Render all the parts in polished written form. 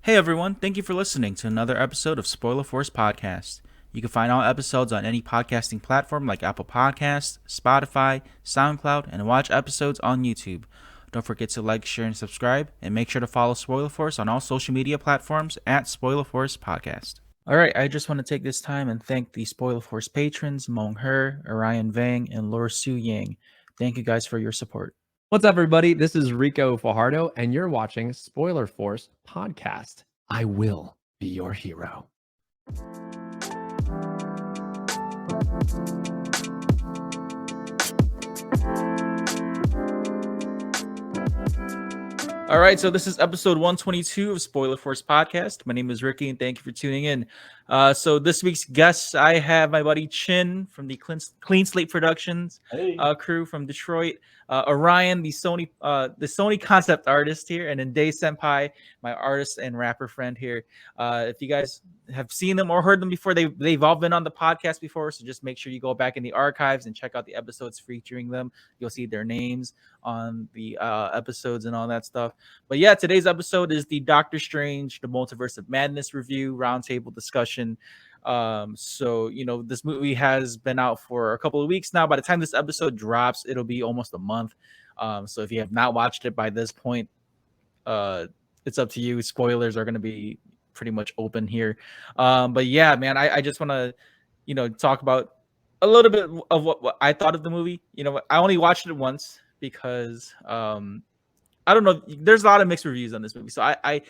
Hey everyone, thank you for listening to another episode of Spoiler Force Podcast. You can find all episodes on any podcasting platform like Apple Podcasts, Spotify, SoundCloud, and watch episodes on YouTube. Don't forget to like, share, and subscribe, and make sure to follow Spoiler Force on all social media platforms at Spoiler Force Podcast. Alright, I just want to take this time and thank the Spoiler Force patrons, Mong Her, Orion Vang, and Lor Su Yang. Thank you guys for your support. What's up, everybody? This is Rico Fajardo, and you're watching Spoiler Force Podcast. I will be your hero. All right, so this is episode 122 of Spoiler Force Podcast. My name is Ricky, and thank you for tuning in. So this week's guests, I have my buddy Chin from the Clean Slate Productions crew from Detroit. Orion, the Sony concept artist here, and then Daze Senpai, my artist and rapper friend here. If you guys have seen them or heard them before, they've all been on the podcast before, so just make sure you go back in the archives and check out the episodes featuring them. You'll see their names on the episodes and all that stuff. But yeah, today's episode is the Doctor Strange, the Multiverse of Madness review roundtable discussion. So this movie has been out for a couple of weeks now. By the time this episode drops, it'll be almost a month. So if you have not watched it by this point, it's up to you. Spoilers are going to be pretty much open here. But yeah, man, I just want to talk about a little bit of what I thought of the movie. I only watched it once because I don't know. There's a lot of mixed reviews on this movie, so I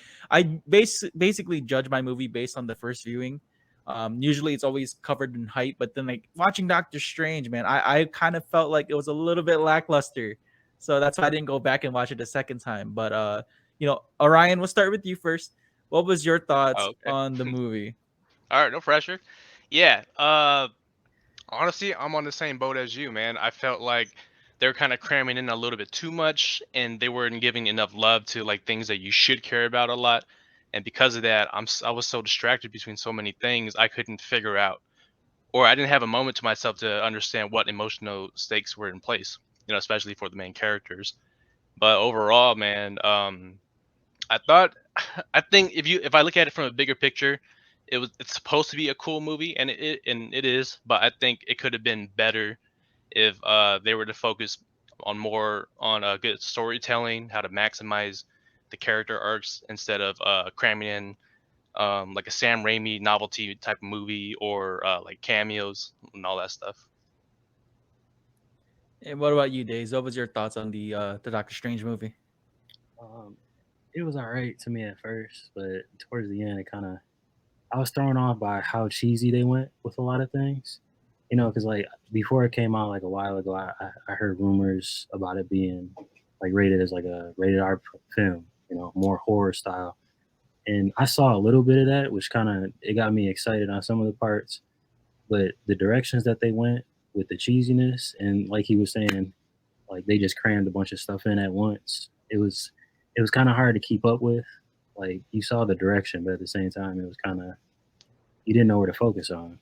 basically judge my movie based on the first viewing. Usually it's always covered in hype, but then like watching Doctor Strange, man, I kind of felt like it was a little bit lackluster, so that's why I didn't go back and watch it a second time. But Orion, we'll start with you first. What was your thoughts on the movie? All right, no pressure. Yeah. Honestly, I'm on the same boat as you, man. I felt like they're kind of cramming in a little bit too much, and they weren't giving enough love to like things that you should care about a lot. And because of that, I was so distracted between so many things I couldn't figure out, or I didn't have a moment to myself to understand what emotional stakes were in place. Especially for the main characters. But overall, man, I think if I look at it from a bigger picture, it's supposed to be a cool movie, and it is. But I think it could have been better if they were to focus more on good storytelling, how to maximize the character arcs instead of cramming in like a Sam Raimi novelty type of movie or like cameos and all that stuff. And what about you, Daze? What was your thoughts on the Doctor Strange movie? It was all right to me at first, but towards the end, I was thrown off by how cheesy they went with a lot of things. Because like before it came out like a while ago, I heard rumors about it being like rated as like a rated R film, more horror style. And I saw a little bit of that, which it got me excited on some of the parts. But the directions that they went with the cheesiness and like he was saying, like they just crammed a bunch of stuff in at once. It was kind of hard to keep up with. Like you saw the direction, but at the same time, it was you didn't know where to focus on.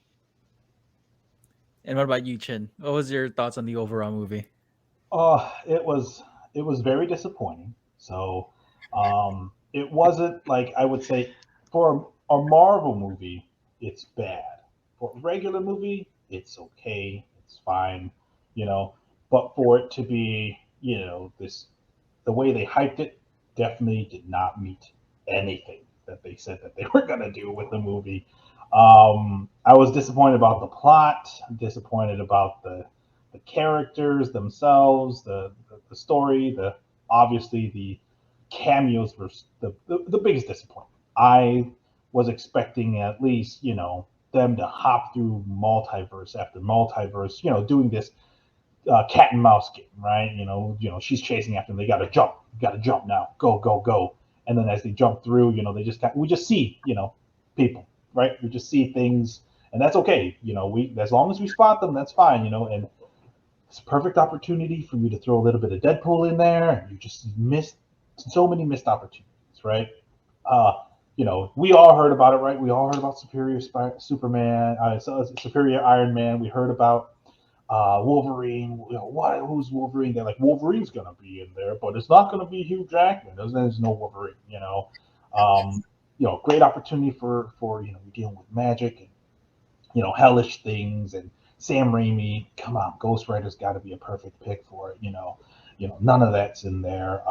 And what about you, Chin? What was your thoughts on the overall movie? It was very disappointing. So, it wasn't like I would say for a Marvel movie, it's bad. For a regular movie, it's okay, it's fine, you know. But for it to be, the way they hyped it, definitely did not meet anything that they said that they were gonna do with the movie. I was disappointed about the plot, disappointed about the characters themselves, the story, obviously the cameos were the biggest disappointment. I was expecting at least them to hop through multiverse after multiverse, doing this cat and mouse game, right? She's chasing after them. They got to jump now, go go go. And then as they jump through, we just see people, right? We just see things, and that's okay. We as long as we spot them, that's fine. And it's a perfect opportunity for you to throw a little bit of Deadpool in there, and you just missed so many missed opportunities, right? We all heard about it, right? We all heard about Superman, Superior Iron Man. We heard about Wolverine. Who's Wolverine? They're like, Wolverine's gonna be in there, but it's not gonna be Hugh Jackman. There's no Wolverine. great opportunity for you're dealing with magic and hellish things, and Sam Raimi. Come on, Ghost Rider's got to be a perfect pick for it. None of that's in there.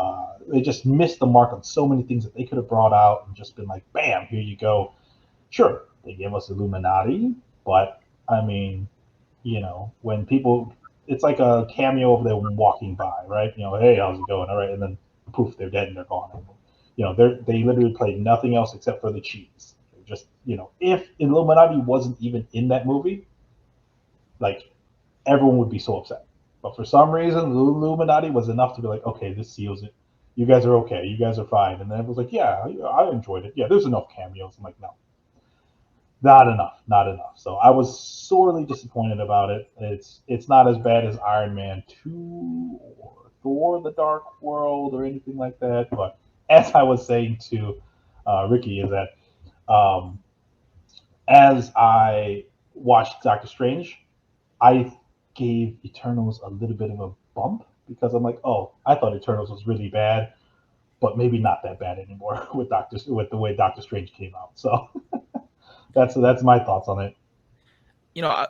They just missed the mark on so many things that they could have brought out and just been like, bam, here you go. Sure, they gave us Illuminati, but I mean, when people, it's like a cameo of them walking by, right? Hey, how's it going? All right, and then poof, they're dead and they're gone. They literally played nothing else except for the cheese. Just if Illuminati wasn't even in that movie, like everyone would be so upset. But for some reason, Illuminati was enough to be like, okay, this seals it. You guys are okay. You guys are fine. And then everyone's like, yeah, I enjoyed it. Yeah, there's enough cameos. I'm like, no, not enough, not enough. So I was sorely disappointed about it. It's not as bad as Iron Man 2 or Thor: The Dark World or anything like that. But as I was saying to Ricky, is that as I watched Doctor Strange, I gave Eternals a little bit of a bump because I'm like, oh, I thought Eternals was really bad, but maybe not that bad anymore with the way Doctor Strange came out. So that's my thoughts on it.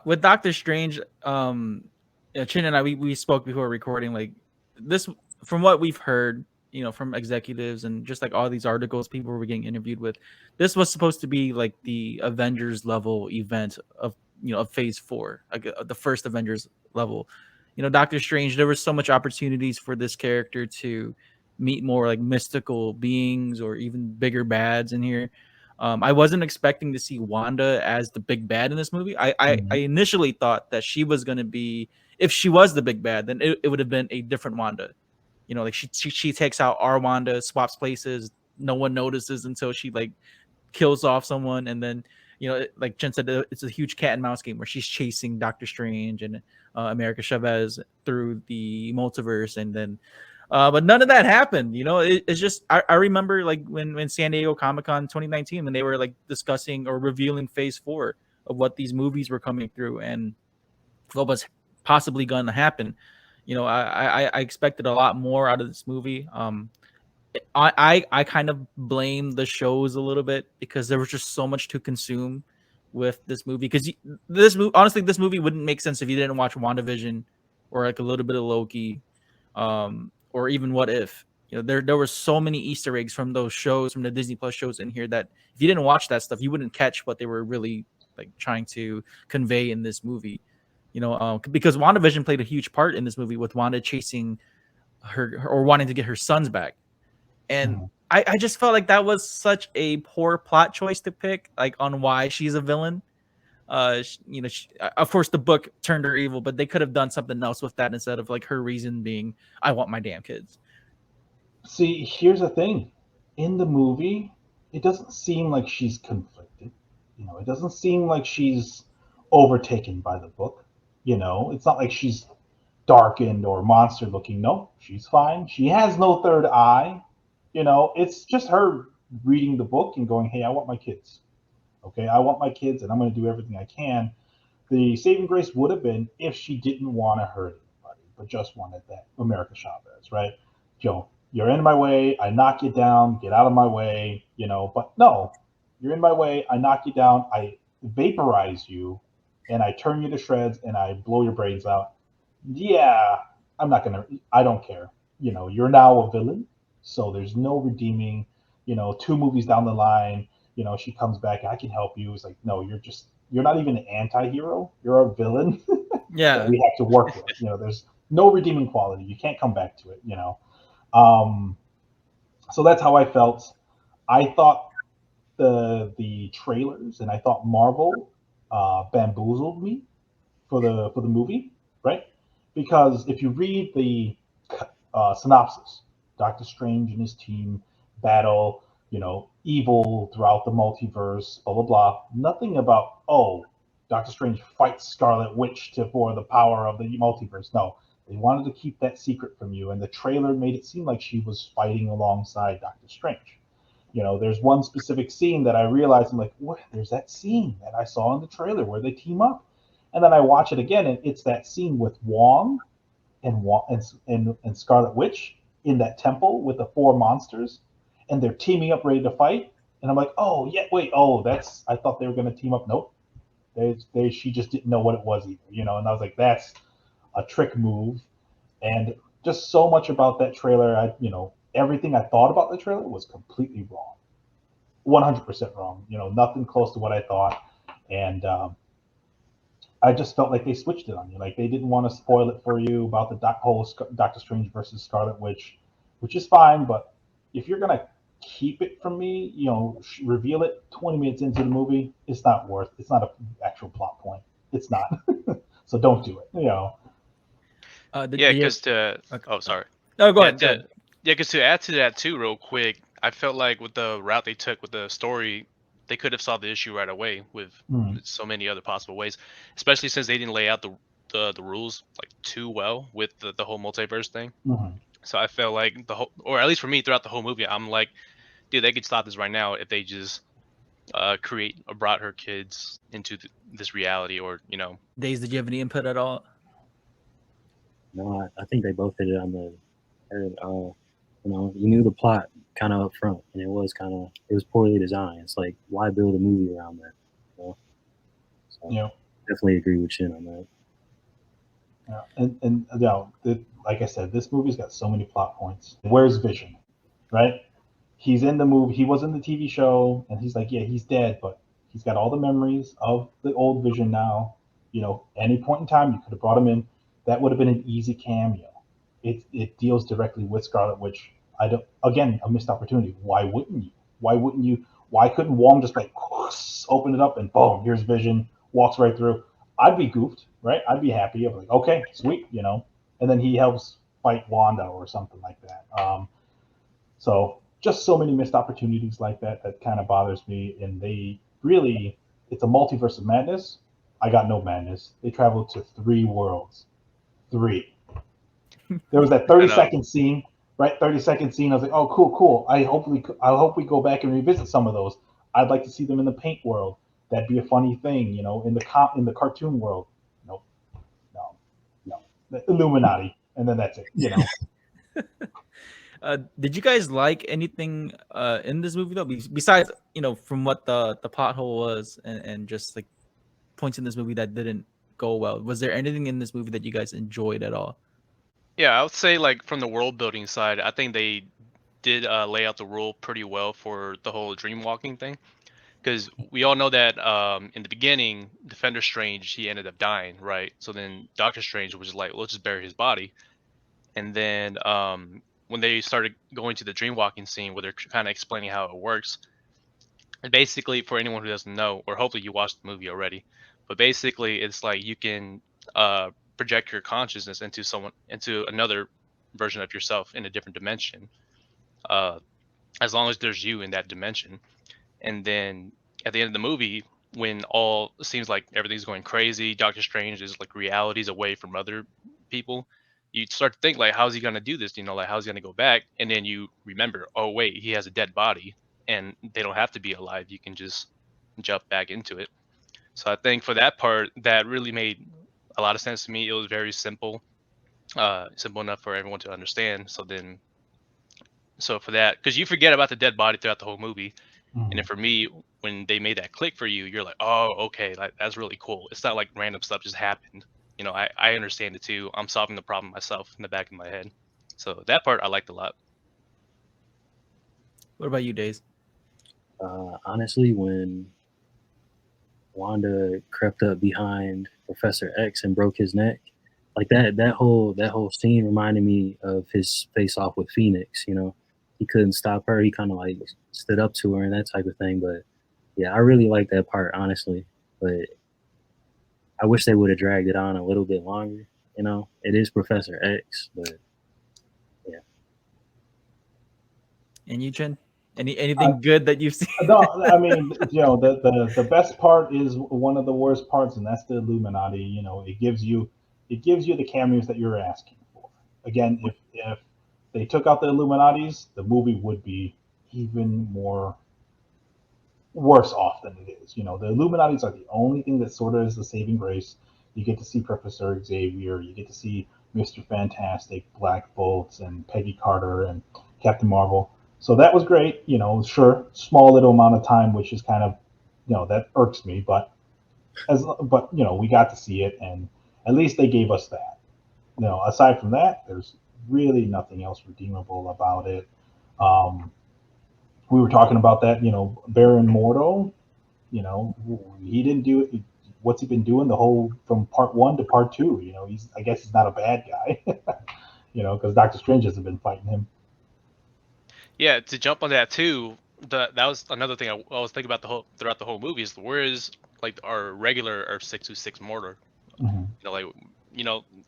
With Doctor Strange, Chin and I we spoke before recording. Like this, from what we've heard, from executives and just like all these articles people were getting interviewed with, this was supposed to be like the Avengers level event of Phase 4, like the first Avengers level. Doctor Strange, there was so much opportunities for this character to meet more like mystical beings or even bigger bads in here. I wasn't expecting to see Wanda as the big bad in this movie. I initially thought that she was going to be, if she was the big bad, then it would have been a different Wanda. Like she takes out our Wanda, swaps places. No one notices until she like kills off someone, and then like Jen said, it's a huge cat and mouse game where she's chasing Doctor Strange and America Chavez through the multiverse, and then but none of that happened. It's just I remember like when San Diego Comic-Con 2019, when they were like discussing or revealing Phase 4 of what these movies were coming through and what was possibly going to happen. I expected a lot more out of this movie. I kind of blame the shows a little bit because there was just so much to consume with this movie. Because honestly, this movie wouldn't make sense if you didn't watch WandaVision or like a little bit of Loki, or even What If. There were so many Easter eggs from those shows, from the Disney Plus shows in here, that if you didn't watch that stuff, you wouldn't catch what they were really like trying to convey in this movie. Because WandaVision played a huge part in this movie with Wanda chasing her or wanting to get her sons back. And I just felt like that was such a poor plot choice to pick, like on why she's a villain. Of course, the book turned her evil, but they could have done something else with that instead of like her reason being, I want my damn kids. See, here's the thing. In the movie, it doesn't seem like she's conflicted. It doesn't seem like she's overtaken by the book. It's not like she's darkened or monster looking. No, she's fine. She has no third eye. It's just her reading the book and going, hey, I want my kids. Okay, I want my kids, and I'm going to do everything I can. The saving grace would have been if she didn't want to hurt anybody, but just wanted that America Chavez, right? You're in my way. I knock you down. Get out of my way. But no, you're in my way. I knock you down. I vaporize you, and I turn you to shreds, and I blow your brains out. Yeah, I don't care. You're now a villain, so there's no redeeming. 2 movies down the line, she comes back. I can help you. It's like, no, you're not even an anti-hero. You're a villain. Yeah, that we have to work with. There's no redeeming quality. You can't come back to it. So that's how I felt. I thought the trailers and I thought Marvel bamboozled me for the movie, right? Because if you read the synopsis, Doctor Strange and his team battle, evil throughout the multiverse, blah blah blah. Nothing about Doctor Strange fights Scarlet Witch for the power of the multiverse. No, they wanted to keep that secret from you, and the trailer made it seem like she was fighting alongside Doctor Strange. There's one specific scene that I realized, I'm like, what? There's that scene that I saw in the trailer where they team up, and then I watch it again, and it's that scene with Wong and Scarlet Witch in that temple with the 4 monsters, and they're teaming up ready to fight. And I'm like, oh yeah, wait, I thought they were gonna team up. Nope, she just didn't know what it was either, And I was like, that's a trick move, and just so much about that trailer. Everything I thought about the trailer was completely wrong, 100% wrong. Nothing close to what I thought, and I just felt like they switched it on you. Like they didn't want to spoil it for you about the whole Doctor Strange versus Scarlet Witch, which is fine. But if you're gonna keep it from me, reveal it 20 minutes into the movie, it's not an actual plot point. It's not. So don't do it. Because Okay. oh, sorry. No, go Yeah, ahead. Go ahead. Yeah, because to add to that too, real quick, I felt like with the route they took with the story, they could have solved the issue right away with so many other possible ways, especially since they didn't lay out the rules like too well with the whole multiverse thing. Mm-hmm. So I felt like or at least for me throughout the whole movie, I'm like, dude, they could stop this right now if they just brought her kids into this reality, or Daze, did you have any input at all? No, I think they both hit it on the head. You knew the plot kind of up front, and it was poorly designed. It's like, why build a movie around that? So definitely agree with Chin on that. Yeah, and like I said, this movie's got so many plot points. Where's Vision, right? He's in the movie. He was in the TV show, and he's like, yeah, he's dead, but he's got all the memories of the old Vision now. Any point in time, you could have brought him in. That would have been an easy cameo. It deals directly with Scarlet Witch. Again, a missed opportunity. Why wouldn't you? Why couldn't Wong just like open it up and boom, here's Vision, walks right through? I'd be goofed, right? I'd be happy. I'd be like, okay, sweet, and then he helps fight Wanda or something like that. So just so many missed opportunities like that kind of bothers me. And it's a multiverse of madness. I got no madness. They traveled to 3 worlds. 3. There was that 30-second scene, right? 30-second scene. I was like, oh, cool. I hope we go back and revisit some of those. I'd like to see them in the paint world. That'd be a funny thing, in the cartoon world. No. The Illuminati, and then that's it. Did you guys like anything in this movie though? Besides, from what the pothole was and just like points in this movie that didn't go well. Was there anything in this movie that you guys enjoyed at all? Yeah, I would say like from the world building side, I think they did lay out the rule pretty well for the whole dream walking thing. Because we all know that in the beginning, Defender Strange, he ended up dying, right? So then Doctor Strange was like, let's just bury his body. And then when they started going to the dream walking scene where they're kind of explaining how it works, and basically for anyone who doesn't know, or hopefully you watched the movie already, but basically it's like you can project your consciousness into another version of yourself in a different dimension, as long as there's you in that dimension. And then at the end of the movie, when all seems like everything's going crazy, Doctor Strange is like realities away from other people, you start to think like, how's he gonna do this? Like how's he gonna go back? And then you remember, oh wait, he has a dead body, and they don't have to be alive. You can just jump back into it. So I think for that part, that really made a lot of sense to me. It was very simple, simple enough for everyone to understand. So for that, because you forget about the dead body throughout the whole movie. And then for me, when they made that click for you, you're like, oh, okay, like, that's really cool. It's not like random stuff just happened. I understand it too. I'm solving the problem myself in the back of my head. So that part I liked a lot. What about you, Daze? Honestly, when Wanda crept up behind Professor X and broke his neck, like that whole scene reminded me of his face off with Phoenix. He couldn't stop her. He kind of like stood up to her and that type of thing. But yeah, I really like that part, honestly. But I wish they would have dragged it on a little bit longer. It is Professor X, but yeah. And you, Chen? Anything good that you've seen? No, I mean, the best part is one of the worst parts, and that's the Illuminati. It gives you the cameos that you're asking for. Again, if they took out the Illuminatis, the movie would be even worse off than it is. The Illuminatis are the only thing that sort of is the saving grace. You get to see Professor Xavier, you get to see Mr. Fantastic, Black Bolt, and Peggy Carter and Captain Marvel. So that was great. Sure, small little amount of time, which is kind of, that irks me. But we got to see it, and at least they gave us that. Aside from that, there's really nothing else redeemable about it. We were talking about that. Baron Mordo. He didn't do it. What's he been doing the whole from part 1 to part 2? I guess he's not a bad guy. Because Doctor Strange hasn't been fighting him. Yeah, to jump on that too, that was another thing I was thinking about throughout the whole movie is where is like our regular Earth 626 Mortar? Mm-hmm.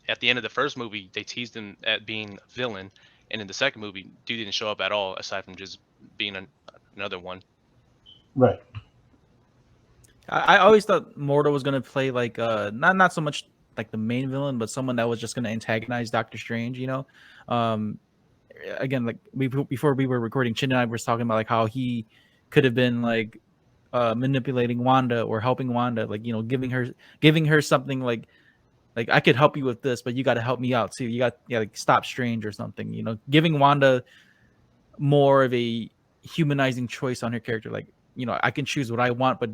At the end of the first movie, they teased him at being a villain, and in the second movie, dude didn't show up at all aside from just being another one. Right. I always thought Mordo was gonna play like not so much like the main villain, but someone that was just gonna antagonize Doctor Strange. Again, like before we were recording, Chin and I were talking about like how he could have been like manipulating Wanda or helping Wanda, like giving her something like I could help you with this, but you got to help me out too. You got like stop Strange or something. Giving Wanda more of a humanizing choice on her character. Like I can choose what I want, but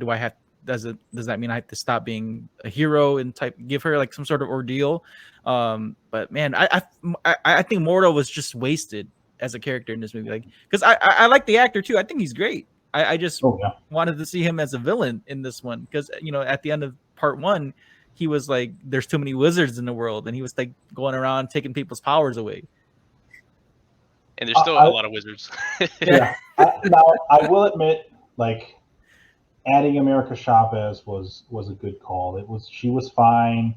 does that mean I have to stop being a hero and give her like some sort of ordeal? But man, I think Mordo was just wasted as a character in this movie. Like, because I like the actor too. I think he's great. I just wanted to see him as a villain in this one because at the end of part 1, he was like, "There's too many wizards in the world," and he was like going around taking people's powers away. And there's still a lot of wizards. Yeah. Now I will admit, like, adding America Chavez was a good call. She was fine.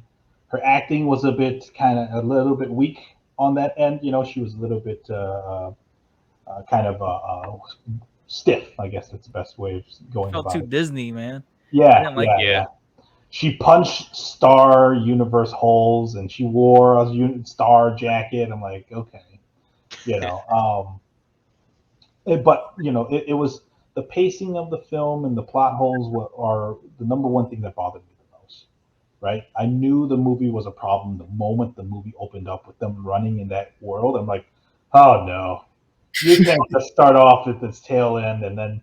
Her acting was a little bit weak on that end. She was a little bit kind of stiff. I guess that's the best way of going Felt about too it. Disney, man. Yeah. She punched Star Universe holes, and she wore a Star jacket. I'm like, okay, but it was the pacing of the film and the plot holes are the number one thing that bothered me the most. Right? I knew the movie was a problem the moment the movie opened up with them running in that world. I'm like, oh no, you can't just start off at this tail end and then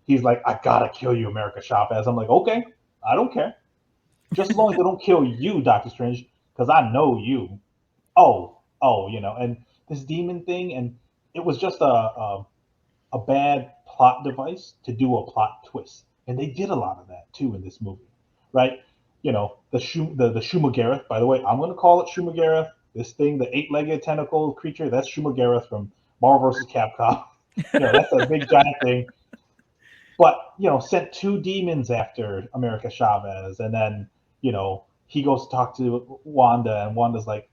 he's like, I gotta kill you, America Chavez. I'm like, okay, I don't care. Just as long as they don't kill you, Doctor Strange, because I know you. And this demon thing, and it was just a bad plot device to do a plot twist, and they did a lot of that too in this movie, right? The Shumagareth. By the way, I'm going to call it Shumagareth. This thing, the 8-legged tentacle creature, that's Shumagareth from Marvel vs. Capcom. That's a big giant thing. But sent 2 demons after America Chavez, and then he goes to talk to Wanda, and Wanda's like,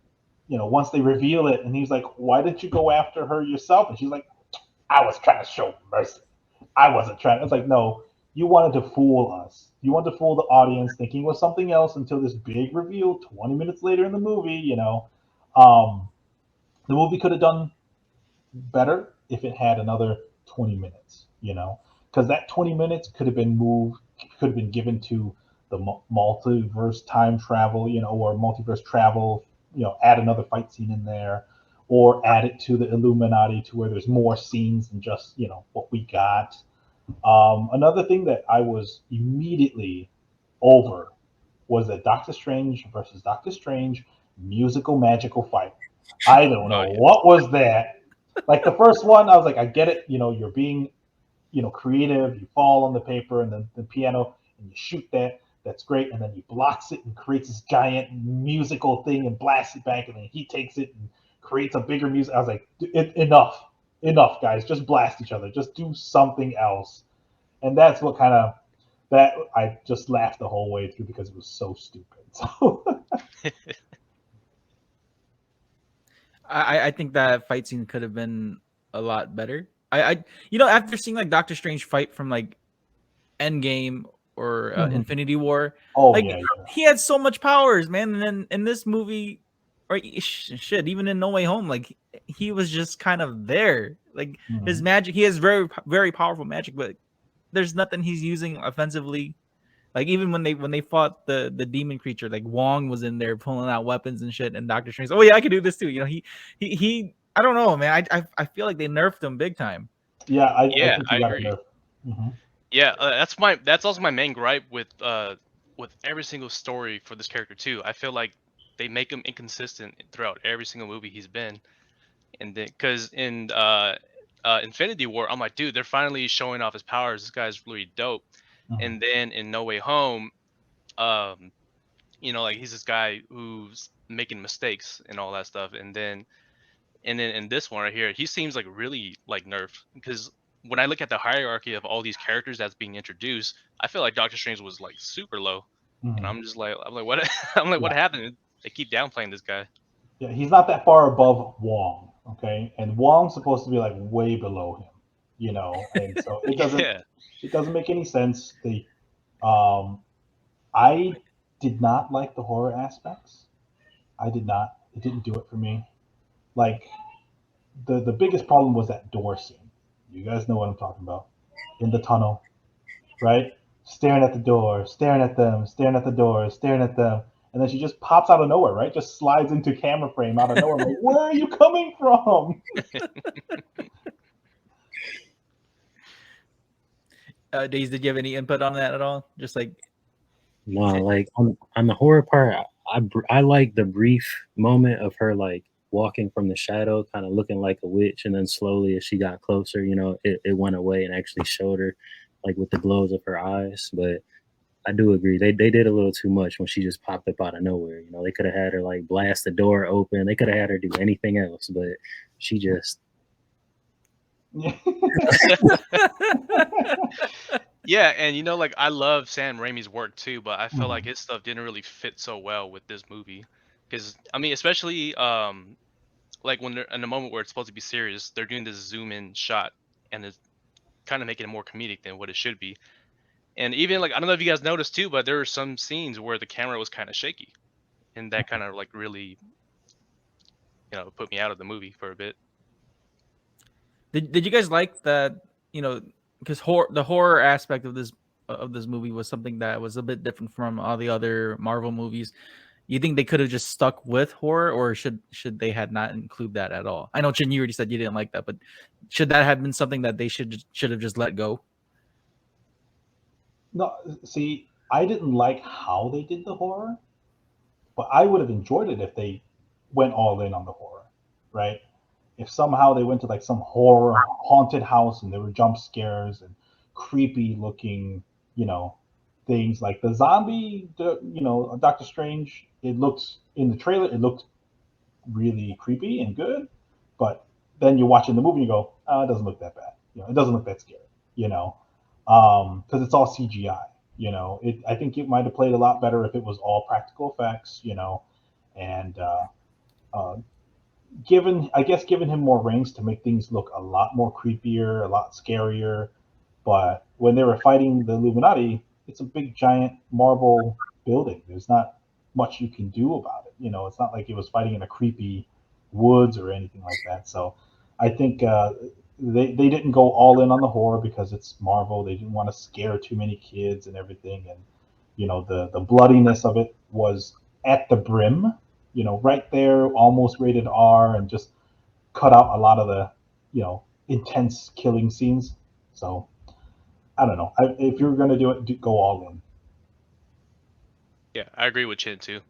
once they reveal it, and he's like, why didn't you go after her yourself? And she's like, I was trying to show mercy. I wasn't trying. I was like, no, you wanted to fool us. You wanted to fool the audience, thinking it was something else until this big reveal 20 minutes later in the movie. The movie could have done better if it had another 20 minutes. Because that 20 minutes could have been given to the multiverse time travel, or multiverse travel. Add another fight scene in there, or add it to the Illuminati to where there's more scenes than just what we got. Another thing that I was immediately over was that Doctor Strange versus Doctor Strange musical magical fight. I don't know what was that. Like the first one, I was like, I get it. You're being creative. You fall on the paper and the piano, and you shoot that. That's great. And then he blocks it and creates this giant musical thing and blasts it back, and then he takes it and creates a bigger music. I was like, enough, guys. Just blast each other. Just do something else. And that's what that I just laughed the whole way through because it was so stupid. So I think that fight scene could have been a lot better. After seeing like Doctor Strange fight from like Endgame or Infinity War, he had so much powers, man. And then in this movie, or shit, even in No Way Home, like he was just kind of there. Like his magic, he has very, very powerful magic, but there's nothing he's using offensively. Like even when they fought the demon creature, like Wong was in there pulling out weapons and shit, and Doctor Strange, oh yeah, I could do this too. He I don't know, man. I feel like they nerfed him big time. Yeah, I Yeah, think I you got agree. a nerf. Mm-hmm. Yeah, that's also my main gripe with every single story for this character too. I feel like they make him inconsistent throughout every single movie he's been, and then because in Infinity War, I'm like, dude, they're finally showing off his powers. This guy's really dope. Mm-hmm. And then in No Way Home, um, like he's this guy who's making mistakes and all that stuff. And then in this one right here, he seems like really like nerfed because when I look at the hierarchy of all these characters that's being introduced, I feel like Doctor Strange was like super low, and Mm-hmm. I'm like, what? I'm like, what Yeah. happened? They keep downplaying this guy. Yeah, he's not that far above Wong, okay? And Wong's supposed to be like way below him, and so Yeah, it doesn't make any sense. Um I did not like the horror aspects. I did not. It didn't do it for me. Like the biggest problem was that door scene. You guys know what I'm talking about. In the tunnel, right? Staring at the door, staring at them, staring at the door, staring at them. And then she just pops out of nowhere, right? Just slides into camera frame out of nowhere. I'm like, where are you coming from? Daze, did you have any input on that at all? Just like, No, like on the horror part, I like the brief moment of her like walking from the shadow, kind of looking like a witch, and then slowly as she got closer, it went away and actually showed her like with the glows of her eyes. But I do agree they did a little too much when she just popped up out of nowhere. They could have had her like blast the door open. They could have had her do anything else, but she just yeah, and like I love Sam Raimi's work too, but I feel like Mhm. his stuff didn't really fit so well with this movie, because I mean, especially like when they're in a moment where it's supposed to be serious, they're doing this zoom in shot, and it's kind of making it more comedic than what it should be. And even like I don't know if you guys noticed too, but there were some scenes where the camera was kind of shaky, and that kind of like really put me out of the movie for a bit. did you guys like that? Because the horror aspect of this movie was something that was a bit different from all the other Marvel movies. You think they could have just stuck with horror, or should they had not include that at all? I know Chin, you already said you didn't like that, but should that have been something that they should have just let go? No, see, I didn't like how they did the horror, but I would have enjoyed it if they went all in on the horror, right? If somehow they went to like some horror haunted house and there were jump scares and creepy looking, you know, things like the zombie, Doctor Strange. It looked in the trailer, it looked really creepy and good, but then you watch in the movie and you go, oh, it doesn't look that bad. It doesn't look that scary. Because it's all CGI. I think it might have played a lot better if it was all practical effects. And uh, given him more range to make things look a lot more creepier, a lot scarier. But when they were fighting the Illuminati, it's a big giant marble building. There's not much you can do about it. It's not like it was fighting in a creepy woods or anything like that. So I think they didn't go all in on the horror because it's Marvel. They didn't want to scare too many kids and everything. And the bloodiness of it was at the brim. Right there, almost rated R, and just cut out a lot of the intense killing scenes. So I don't know. If you're gonna do it, go all in. Yeah, I agree with Chin too.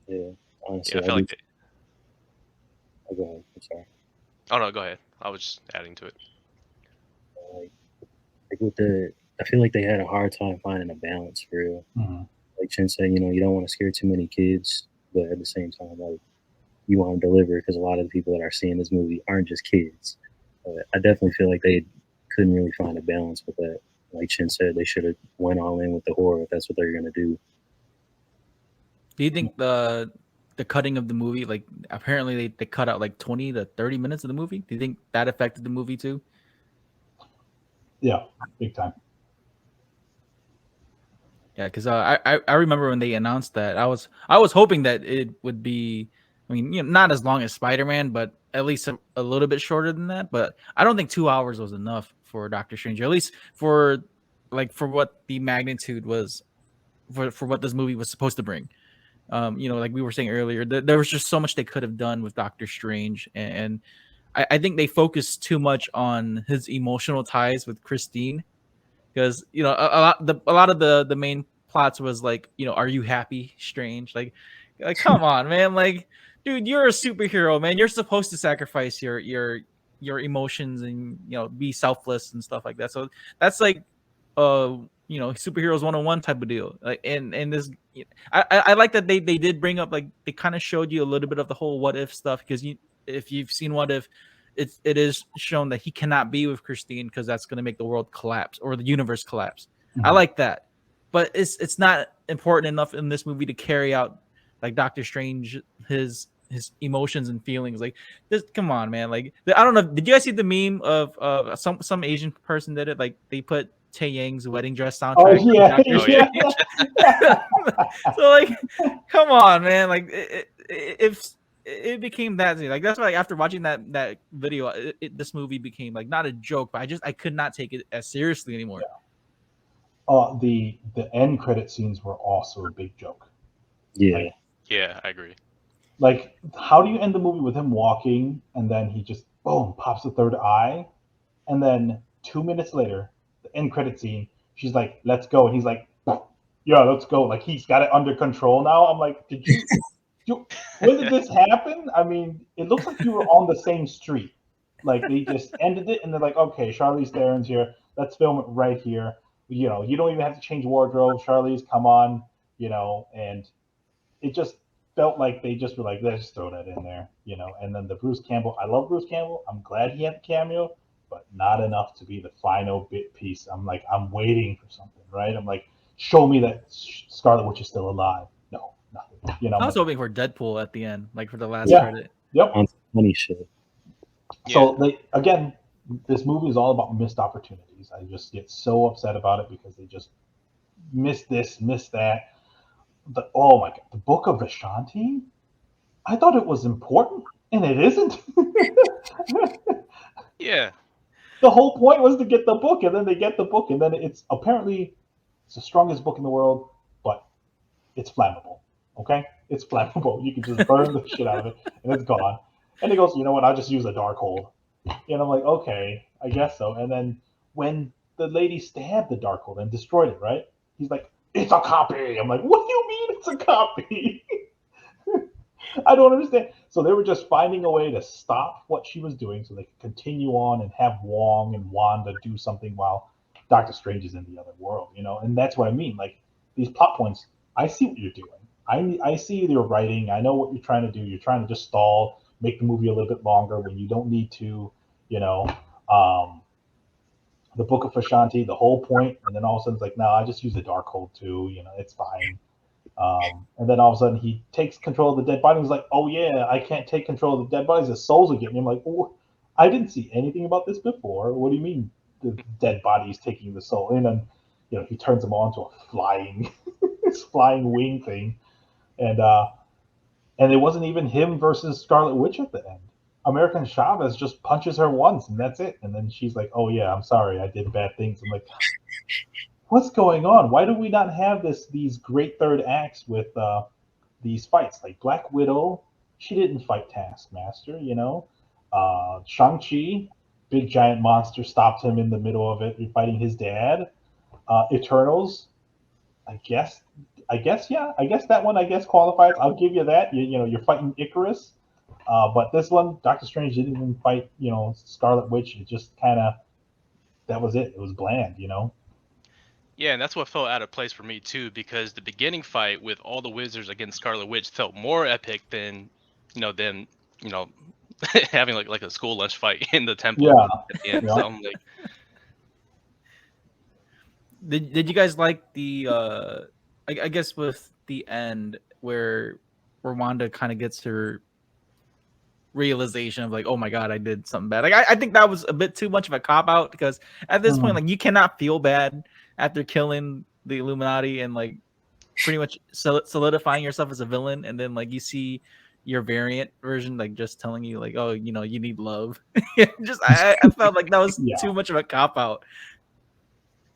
yeah. Yeah, Honestly, I feel like. Oh, go ahead. I'm sorry. Oh no, go ahead. I was just adding to it. Like with I feel like they had a hard time finding a balance for real. Mm-hmm. Like Chin said, you don't want to scare too many kids, but at the same time, like you want to deliver because a lot of the people that are seeing this movie aren't just kids. I definitely feel like they couldn't really find a balance with that. Like Chin said, they should have went all in with the horror if that's what they're gonna do. Do you think the cutting of the movie, like apparently they cut out like 20 to 30 minutes of the movie? Do you think that affected the movie too? Yeah, big time. Yeah, because I remember when they announced that I was hoping that it would be, I mean, not as long as Spider-Man, but at least a little bit shorter than that. But I don't think 2 hours was enough for Doctor Strange, or at least for what the magnitude was for what this movie was supposed to bring. Like we were saying earlier, there was just so much they could have done with Doctor Strange, and I think they focused too much on his emotional ties with Christine, because a lot of the main plots was like, are you happy, Strange? Like come on, man. Like, dude, you're a superhero, man. You're supposed to sacrifice your emotions and be selfless and stuff like that. So that's like superheroes 101 type of deal. Like, and this, I like that they did bring up, like, they kind of showed you a little bit of the whole what if stuff, because if you've seen what if, it is shown that he cannot be with Christine because that's going to make the world collapse or the universe collapse. I like that, but it's not important enough in this movie to carry out, like, Doctor Strange, his emotions and feelings. Like, this, come on, man. Like, I don't know, did you guys see the meme of some Asian person did it? Like, they put Tae Yang's wedding dress soundtrack. Oh yeah, So, like, come on, man. Like, if it became that, like, that's why after watching that video, this movie became, like, not a joke, but I could not take it as seriously anymore. The end credit scenes were also a big joke. Yeah. Like, Yeah, I agree. Like, how do you end the movie with him walking and then he just boom pops the third eye, and then 2 minutes later, the end credit scene, she's like, "Let's go," and he's like, "Yeah, let's go." Like, he's got it under control now. I'm like, did you when did this happen? I mean, it looks like you were on the same street. Like, they just ended it and they're like, "Okay, Charlize Theron's here. Let's film it right here. You don't even have to change wardrobe. Charlize, come on." And it just felt like they just were like, let's just throw that in there, And then the Bruce Campbell, I love Bruce Campbell. I'm glad he had the cameo, but not enough to be the final bit piece. I'm like, I'm waiting for something, right? I'm like, show me that Scarlet Witch is still alive. No, nothing. I was hoping for Deadpool at the end, like, for the last Yeah. credit. Yep. On funny shit. So again, this movie is all about missed opportunities. I just get so upset about it because they just missed this, missed that. Oh my god, the Book of Ashanti? I thought it was important, and it isn't. Yeah. The whole point was to get the book, and then they get the book, and then it's apparently the strongest book in the world, but it's flammable. Okay? It's flammable. You can just burn the shit out of it, and it's gone. And he goes, "You know what? I'll just use a Darkhold." And I'm like, okay, I guess so. And then when the lady stabbed the Darkhold and destroyed it, right? He's like, "It's a copy." I'm like, what do you mean it's a copy? I don't understand. So they were just finding a way to stop what she was doing so they could continue on and have Wong and Wanda do something while Doctor Strange is in the other world, And that's what I mean. Like, these plot points, I see what you're doing. I see your writing. I know what you're trying to do. You're trying to just stall, make the movie a little bit longer when you don't need to, the Book of Ashanti, the whole point, and then all of a sudden it's like, no, I just use the Darkhold too, it's fine. And then all of a sudden he takes control of the dead body. He's like, "Oh yeah, I can't take control of the dead bodies. The souls will get me." I'm like, "Oh, I didn't see anything about this before. What do you mean the dead body is taking the soul?" And then he turns them on to a flying, this flying wing thing, and it wasn't even him versus Scarlet Witch at the end. American Chavez just punches her once and that's it. And then she's like, "Oh yeah, I'm sorry, I did bad things." I'm like, what's going on? Why do we not have these great third acts with these fights? Like Black Widow, she didn't fight Taskmaster, Shang-Chi, big giant monster stopped him in the middle of it, fighting his dad. Eternals, I guess that one qualifies. I'll give you that. You're fighting Icarus. But this one, Doctor Strange didn't even fight, Scarlet Witch. It just kind of, that was it. It was bland, Yeah, and that's what felt out of place for me too, because the beginning fight with all the wizards against Scarlet Witch felt more epic than having like a school lunch fight in the temple at the end. Yeah. So I'm like, Did you guys like the I guess with the end where Wanda kind of gets her realization of, like, oh my god, I did something bad. Like, I think that was a bit too much of a cop out, because at this point, like, you cannot feel bad after killing the Illuminati and, like, pretty much solidifying yourself as a villain, and then, like, you see your variant version, like, just telling you, like, oh, you need love. I felt like that was too much of a cop out.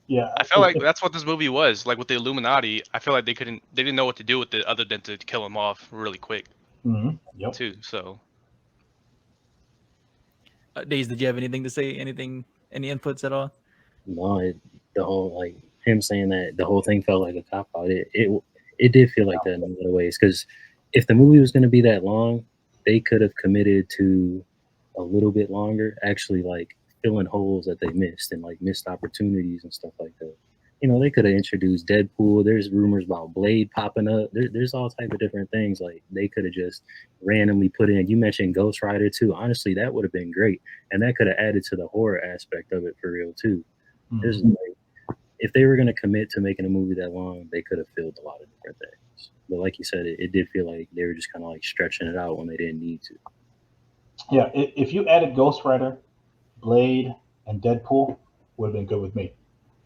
Yeah, I felt like that's what this movie was. Like with the Illuminati, I feel like they didn't know what to do with it other than to kill him off really quick. Mm-hmm. Yep. Too. So Daze, did you have anything to say? Anything? Any inputs at all? No, the whole like him saying that the whole thing felt like a cop out. It did feel like that in a lot of ways because if the movie was going to be that long, they could have committed to a little bit longer, actually like filling holes that they missed and like missed opportunities and stuff like that. You know, they could have introduced Deadpool. There's rumors about Blade popping up. There's all type of different things. Like they could have just randomly put in. You mentioned Ghost Rider too. Honestly, that would have been great, and that could have added to the horror aspect of it for real too. There's like, if they were going to commit to making a movie that long, they could have filled a lot of different things. But like you said, it did feel like they were just kind of like stretching it out when they didn't need to. Yeah, if you added Ghost Rider, Blade, and Deadpool, would have been good with me.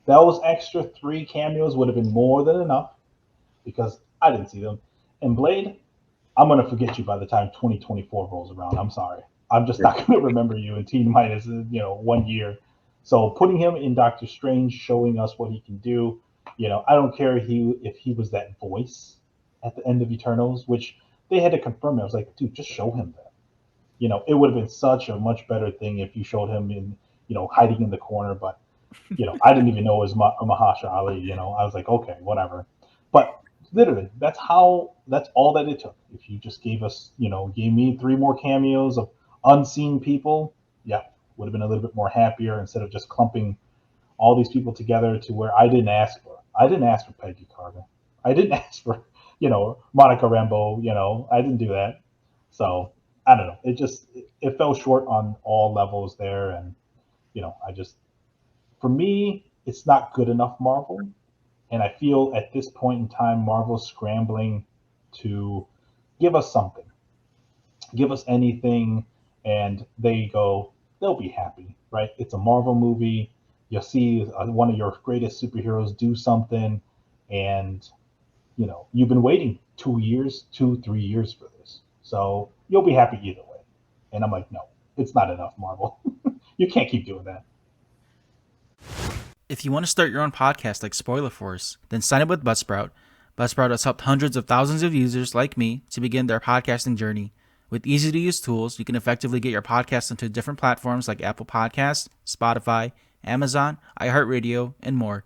Those extra 3 cameos would have been more than enough because I didn't see them. And Blade, I'm going to forget you by the time 2024 rolls around. I'm sorry. I'm just not going to remember you in T minus 1 year. So putting him in Doctor Strange, showing us what he can do, I don't care if he was that voice at the end of Eternals, which they had to confirm it. I was like, dude, just show him that. It would have been such a much better thing if you showed him in, hiding in the corner. But, I didn't even know it was Mahershala Ali. I was like, okay, whatever. But literally, that's all that it took. If you just gave me 3 more cameos of unseen people, yeah, would have been a little bit more happier instead of just clumping all these people together to where I didn't ask for. I didn't ask for Peggy Carter. I didn't ask for, Monica Rambeau. I didn't do that. So I don't know. It fell short on all levels there, and for me, it's not good enough Marvel, and I feel at this point in time, Marvel's scrambling to give us something, give us anything, and they'll be happy, right? It's a Marvel movie. You'll see one of your greatest superheroes do something, and you've been waiting 3 years for this, so you'll be happy either way. And I'm like, no, it's not enough, Marvel. You can't keep doing that. If you want to start your own podcast like Spoiler Force, then sign up with Buzzsprout. Buzzsprout has helped hundreds of thousands of users like me to begin their podcasting journey. With easy-to-use tools, you can effectively get your podcast into different platforms like Apple Podcasts, Spotify, Amazon, iHeartRadio, and more.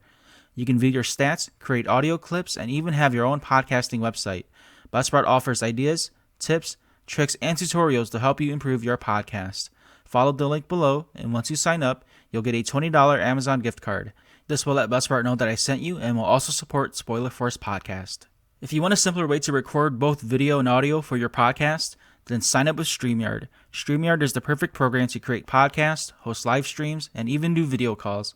You can view your stats, create audio clips, and even have your own podcasting website. Buzzsprout offers ideas, tips, tricks, and tutorials to help you improve your podcast. Follow the link below, and once you sign up, you'll get a $20 Amazon gift card. This will let Buzzsprout know that I sent you and will also support Spoiler Force Podcast. If you want a simpler way to record both video and audio for your podcast, then sign up with StreamYard. StreamYard is the perfect program to create podcasts, host live streams, and even do video calls.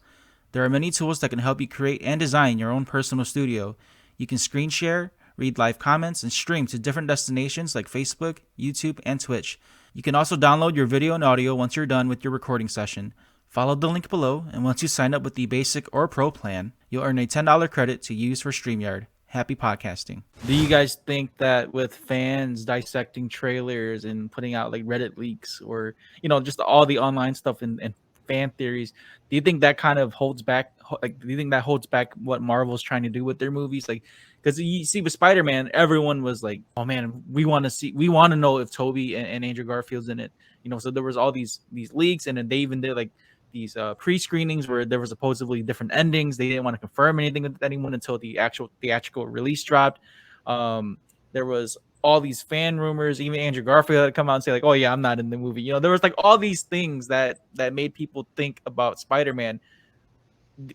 There are many tools that can help you create and design your own personal studio. You can screen share, read live comments, and stream to different destinations like Facebook, YouTube, and Twitch. You can also download your video and audio once you're done with your recording session. Follow the link below, and once you sign up with the basic or pro plan, you'll earn a $10 credit to use for StreamYard. Happy podcasting. Do you guys think that with fans dissecting trailers and putting out like Reddit leaks or, just all the online stuff and fan theories, do you think that kind of holds back? Like, do you think that holds back what Marvel's trying to do with their movies? Like, because you see with Spider-Man, everyone was like, "Oh man, we want to know if Tobey and Andrew Garfield's in it." So there was all these leaks, and then they even did like these pre-screenings where there was supposedly different endings. They didn't want to confirm anything with anyone until the actual theatrical release dropped. There was all these fan rumors. Even Andrew Garfield had come out and say like, "Oh yeah, I'm not in the movie." There was like all these things that made people think about Spider-Man.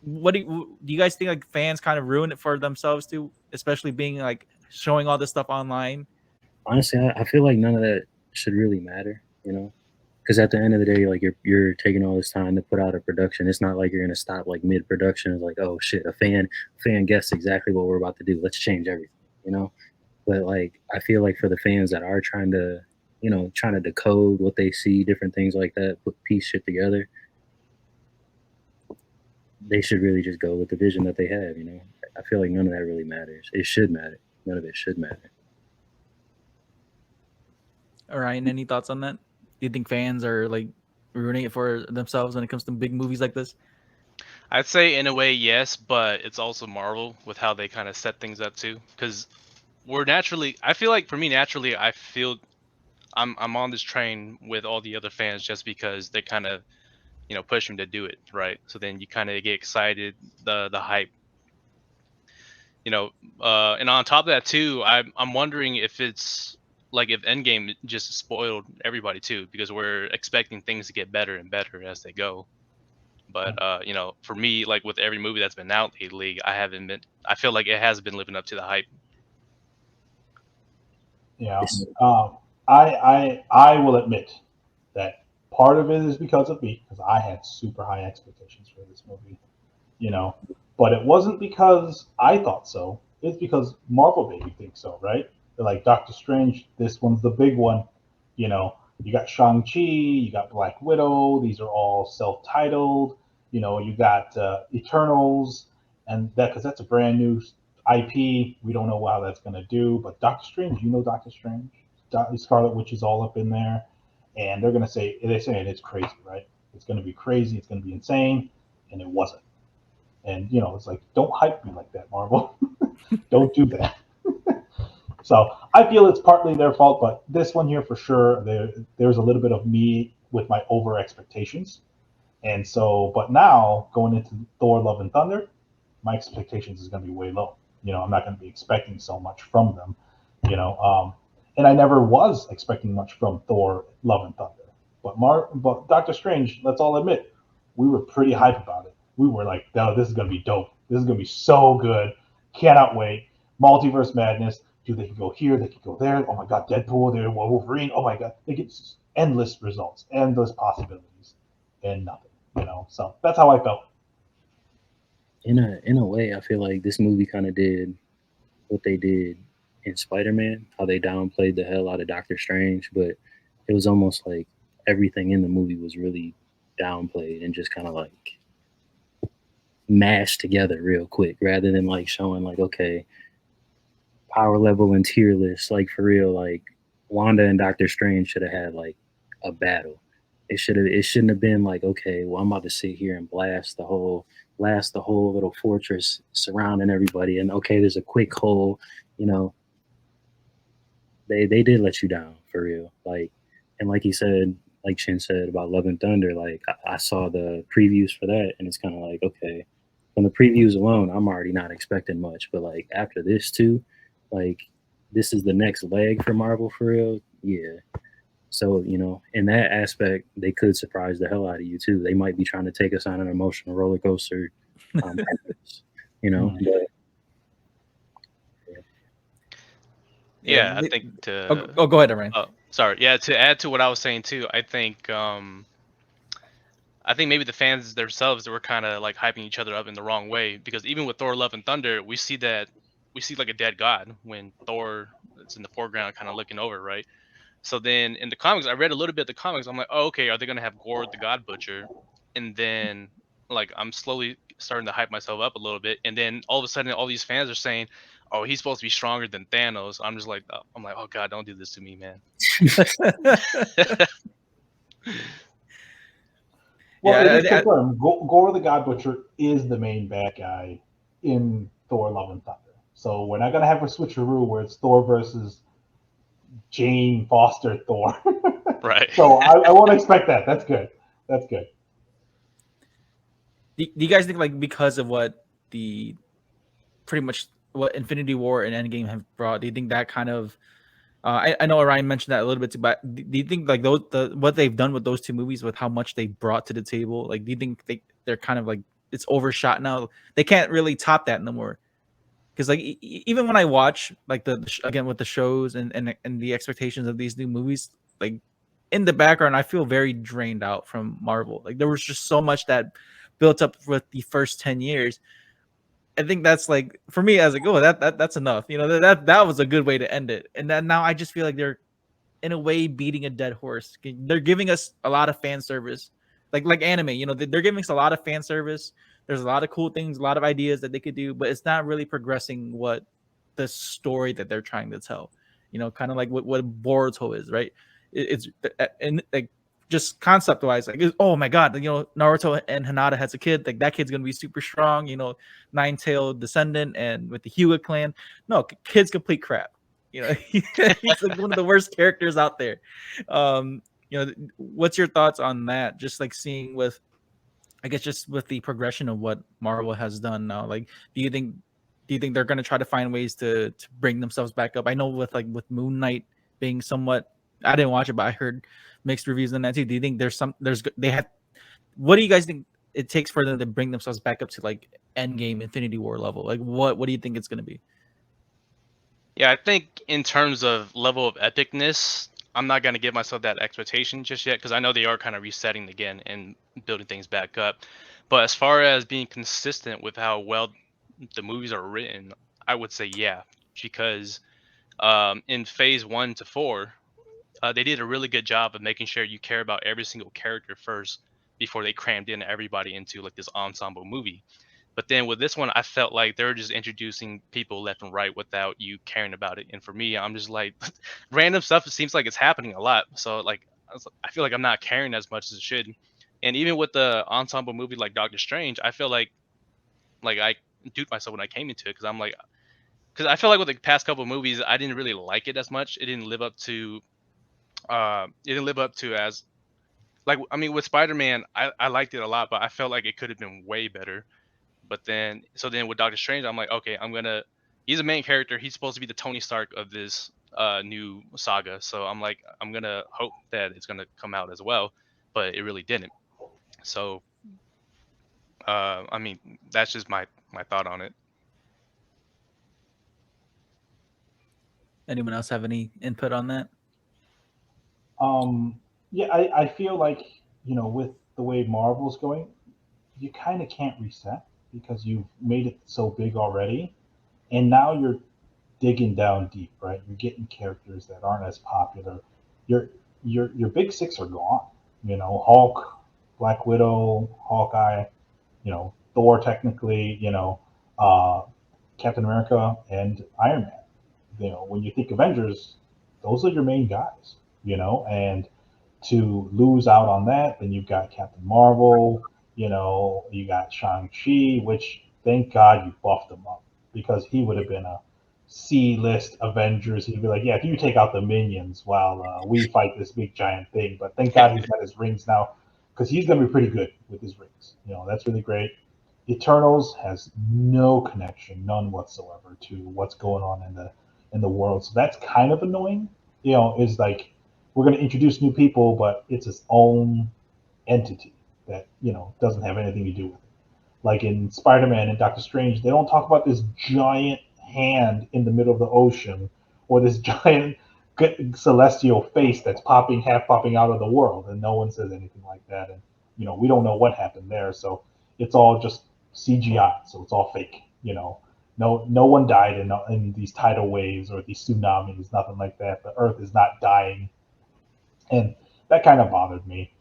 What do you guys think? Like fans kind of ruin it for themselves too, especially being like showing all this stuff online. Honestly, I feel like none of that should really matter, because at the end of the day, like you're taking all this time to put out a production. It's not like you're gonna stop like mid-production. It's like, oh shit, a fan guessed exactly what we're about to do. Let's change everything, But like, I feel like for the fans that are trying to decode what they see, different things like that, piece shit together, they should really just go with the vision that they have. I feel like none of that really matters. It should matter. None of it should matter. Orion, any thoughts on that? Do you think fans are like ruining it for themselves when it comes to big movies like this? I'd say in a way, yes, but it's also Marvel with how they kind of set things up too. Because I feel like for me, naturally, I'm on this train with all the other fans just because they kind of, push me to do it, right? So then you kind of get excited, the hype, and on top of that too, I'm wondering if it's like if Endgame just spoiled everybody too, because we're expecting things to get better and better as they go. But for me, like with every movie that's been out lately, I feel like it has been living up to the hype. Yeah. I will admit that part of it is because of me, because I had super high expectations for this movie, but it wasn't because I thought so. It's because Marvel made me think so, right? They're like, Doctor Strange, this one's the big one. You got Shang-Chi, you got Black Widow. These are all self-titled. You got Eternals, and because that's a brand new IP. We don't know how that's going to do. But Doctor Strange, Doctor Strange, Scarlet Witch is all up in there, and they're saying it's crazy, right? It's going to be crazy. It's going to be insane, and it wasn't. And it's like, don't hype me like that, Marvel. Don't do that. So I feel it's partly their fault, but this one here for sure, there's a little bit of me with my over expectations. And so, but now going into Thor: Love and Thunder, my expectations is going to be way low. I'm not going to be expecting so much from them. And I never was expecting much from Thor: Love and Thunder. But Doctor Strange, let's all admit, we were pretty hype about it. We were like, no, this is going to be dope. This is going to be so good. Cannot wait. Multiverse Madness. Dude, they could go here, they could go there. Oh my God, Deadpool, they're Wolverine. Oh my God, they get endless results, endless possibilities, and nothing. So that's how I felt. In a way, I feel like this movie kind of did what they did in Spider-Man, how they downplayed the hell out of Doctor Strange, but it was almost like everything in the movie was really downplayed and just kind of like mashed together real quick, rather than like showing like, okay, power level and tier list, like for real, like Wanda and Doctor Strange should have had like a battle. It shouldn't have been like, okay, well, I'm about to sit here and blast the whole little fortress surrounding everybody, and okay, there's a quick hole. They did let you down for real. Like, and like you said, like Chin said about Love and Thunder, like I saw the previews for that, and it's kind of like, okay, from the previews alone, I'm already not expecting much, but like after this too, like this is the next leg for Marvel for real. Yeah. So, in that aspect, they could surprise the hell out of you too. They might be trying to take us on an emotional roller coaster. But, Yeah, I think to. Oh, go ahead, Orion. Oh, sorry. Yeah, to add to what I was saying too, I think maybe the fans themselves were kind of like hyping each other up in the wrong way, because even with Thor: Love and Thunder, we see like a dead god when Thor is in the foreground, kind of looking over, right? So then in the comics, I read a little bit of the comics. I'm like, oh, okay, are they gonna have Gore the God Butcher? And then like I'm slowly starting to hype myself up a little bit, and then all of a sudden, all these fans are saying, oh, he's supposed to be stronger than Thanos. I'm just like, oh God, don't do this to me, man. Well, it is confirmed. Gore the God Butcher is the main bad guy in Thor: Love and Thunder. So we're not gonna have a switcheroo where it's Thor versus Jane Foster Thor. Right. So I won't expect that. That's good. That's good. Do you guys think, like, because of what pretty much what Infinity War and Endgame have brought, do you think that kind of I know Orion mentioned that a little bit too, but do you think like what they've done with those two movies, with how much they brought to the table, like do you think they're kind of like it's overshot now? They can't really top that no more. Because like even when I watch like again with the shows and the expectations of these new movies, like in the background, I feel very drained out from Marvel. Like there was just so much that built up with the first 10 years. I think that's like for me, as like, oh, that's enough. That was a good way to end it. And then now I just feel like they're in a way beating a dead horse. They're giving us a lot of fan service, like anime. They're giving us a lot of fan service. There's a lot of cool things, a lot of ideas that they could do, but it's not really progressing what the story that they're trying to tell. Kind of like what Boruto is, right? It's and like just concept wise, like, oh my God, Naruto and Hinata has a kid, like that kid's gonna be super strong, nine-tailed descendant, and with the Hyuga clan. No, kid's complete crap. he's like one of the worst characters out there. What's your thoughts on that? Just like seeing with, I guess, just with the progression of what Marvel has done now. Like, do you think they're gonna try to find ways to bring themselves back up? I know with Moon Knight being somewhat, I didn't watch it, but I heard mixed reviews on that too. Do you think what do you guys think it takes for them to bring themselves back up to like Endgame, Infinity War level? Like, what do you think it's gonna be? Yeah, I think in terms of level of epicness, I'm not gonna give myself that expectation just yet because I know they are kind of resetting again and building things back up. But as far as being consistent with how well the movies are written, I would say yeah, because in phase 1 to 4, they did a really good job of making sure you care about every single character first before they crammed in everybody into like this ensemble movie. But then with this one, I felt like they were just introducing people left and right without you caring about it. And for me, I'm just like, random stuff. It seems like it's happening a lot. So like, I feel like I'm not caring as much as it should. And even with the ensemble movie like Doctor Strange, I feel like I duped myself when I came into it because I'm like, because I feel like with the past couple of movies, I didn't really like it as much. It didn't live up to as like, I mean, with Spider-Man, I liked it a lot, but I felt like it could have been way better. But then with Doctor Strange, I'm like, okay, he's a main character. He's supposed to be the Tony Stark of this new saga. So I'm like, I'm gonna hope that it's gonna come out as well, but it really didn't. So I mean, that's just my thought on it. Anyone else have any input on that? Yeah, I feel like, with the way Marvel's going, you kind of can't reset because you've made it so big already, and now you're digging down deep, right? You're getting characters that aren't as popular. Your big six are gone. Hulk, Black Widow, Hawkeye, Thor technically, Captain America, and Iron Man. When you think Avengers, those are your main guys. And to lose out on that, then you've got Captain Marvel. You got Shang-Chi, which thank God you buffed him up because he would have been a C-list Avengers. He'd be like, yeah, if you take out the minions while we fight this big giant thing. But thank God he's got his rings now because he's going to be pretty good with his rings. That's really great. Eternals has no connection, none whatsoever, to what's going on in the world. So that's kind of annoying. Is like we're going to introduce new people, but it's its own entity that doesn't have anything to do with it. Like in Spider-Man and Doctor Strange, they don't talk about this giant hand in the middle of the ocean or this giant celestial face that's half popping out of the world, and no one says anything like that. And we don't know what happened there, so it's all just CGI, so it's all fake. No one died in these tidal waves or these tsunamis, nothing like that. The Earth is not dying, and that kind of bothered me.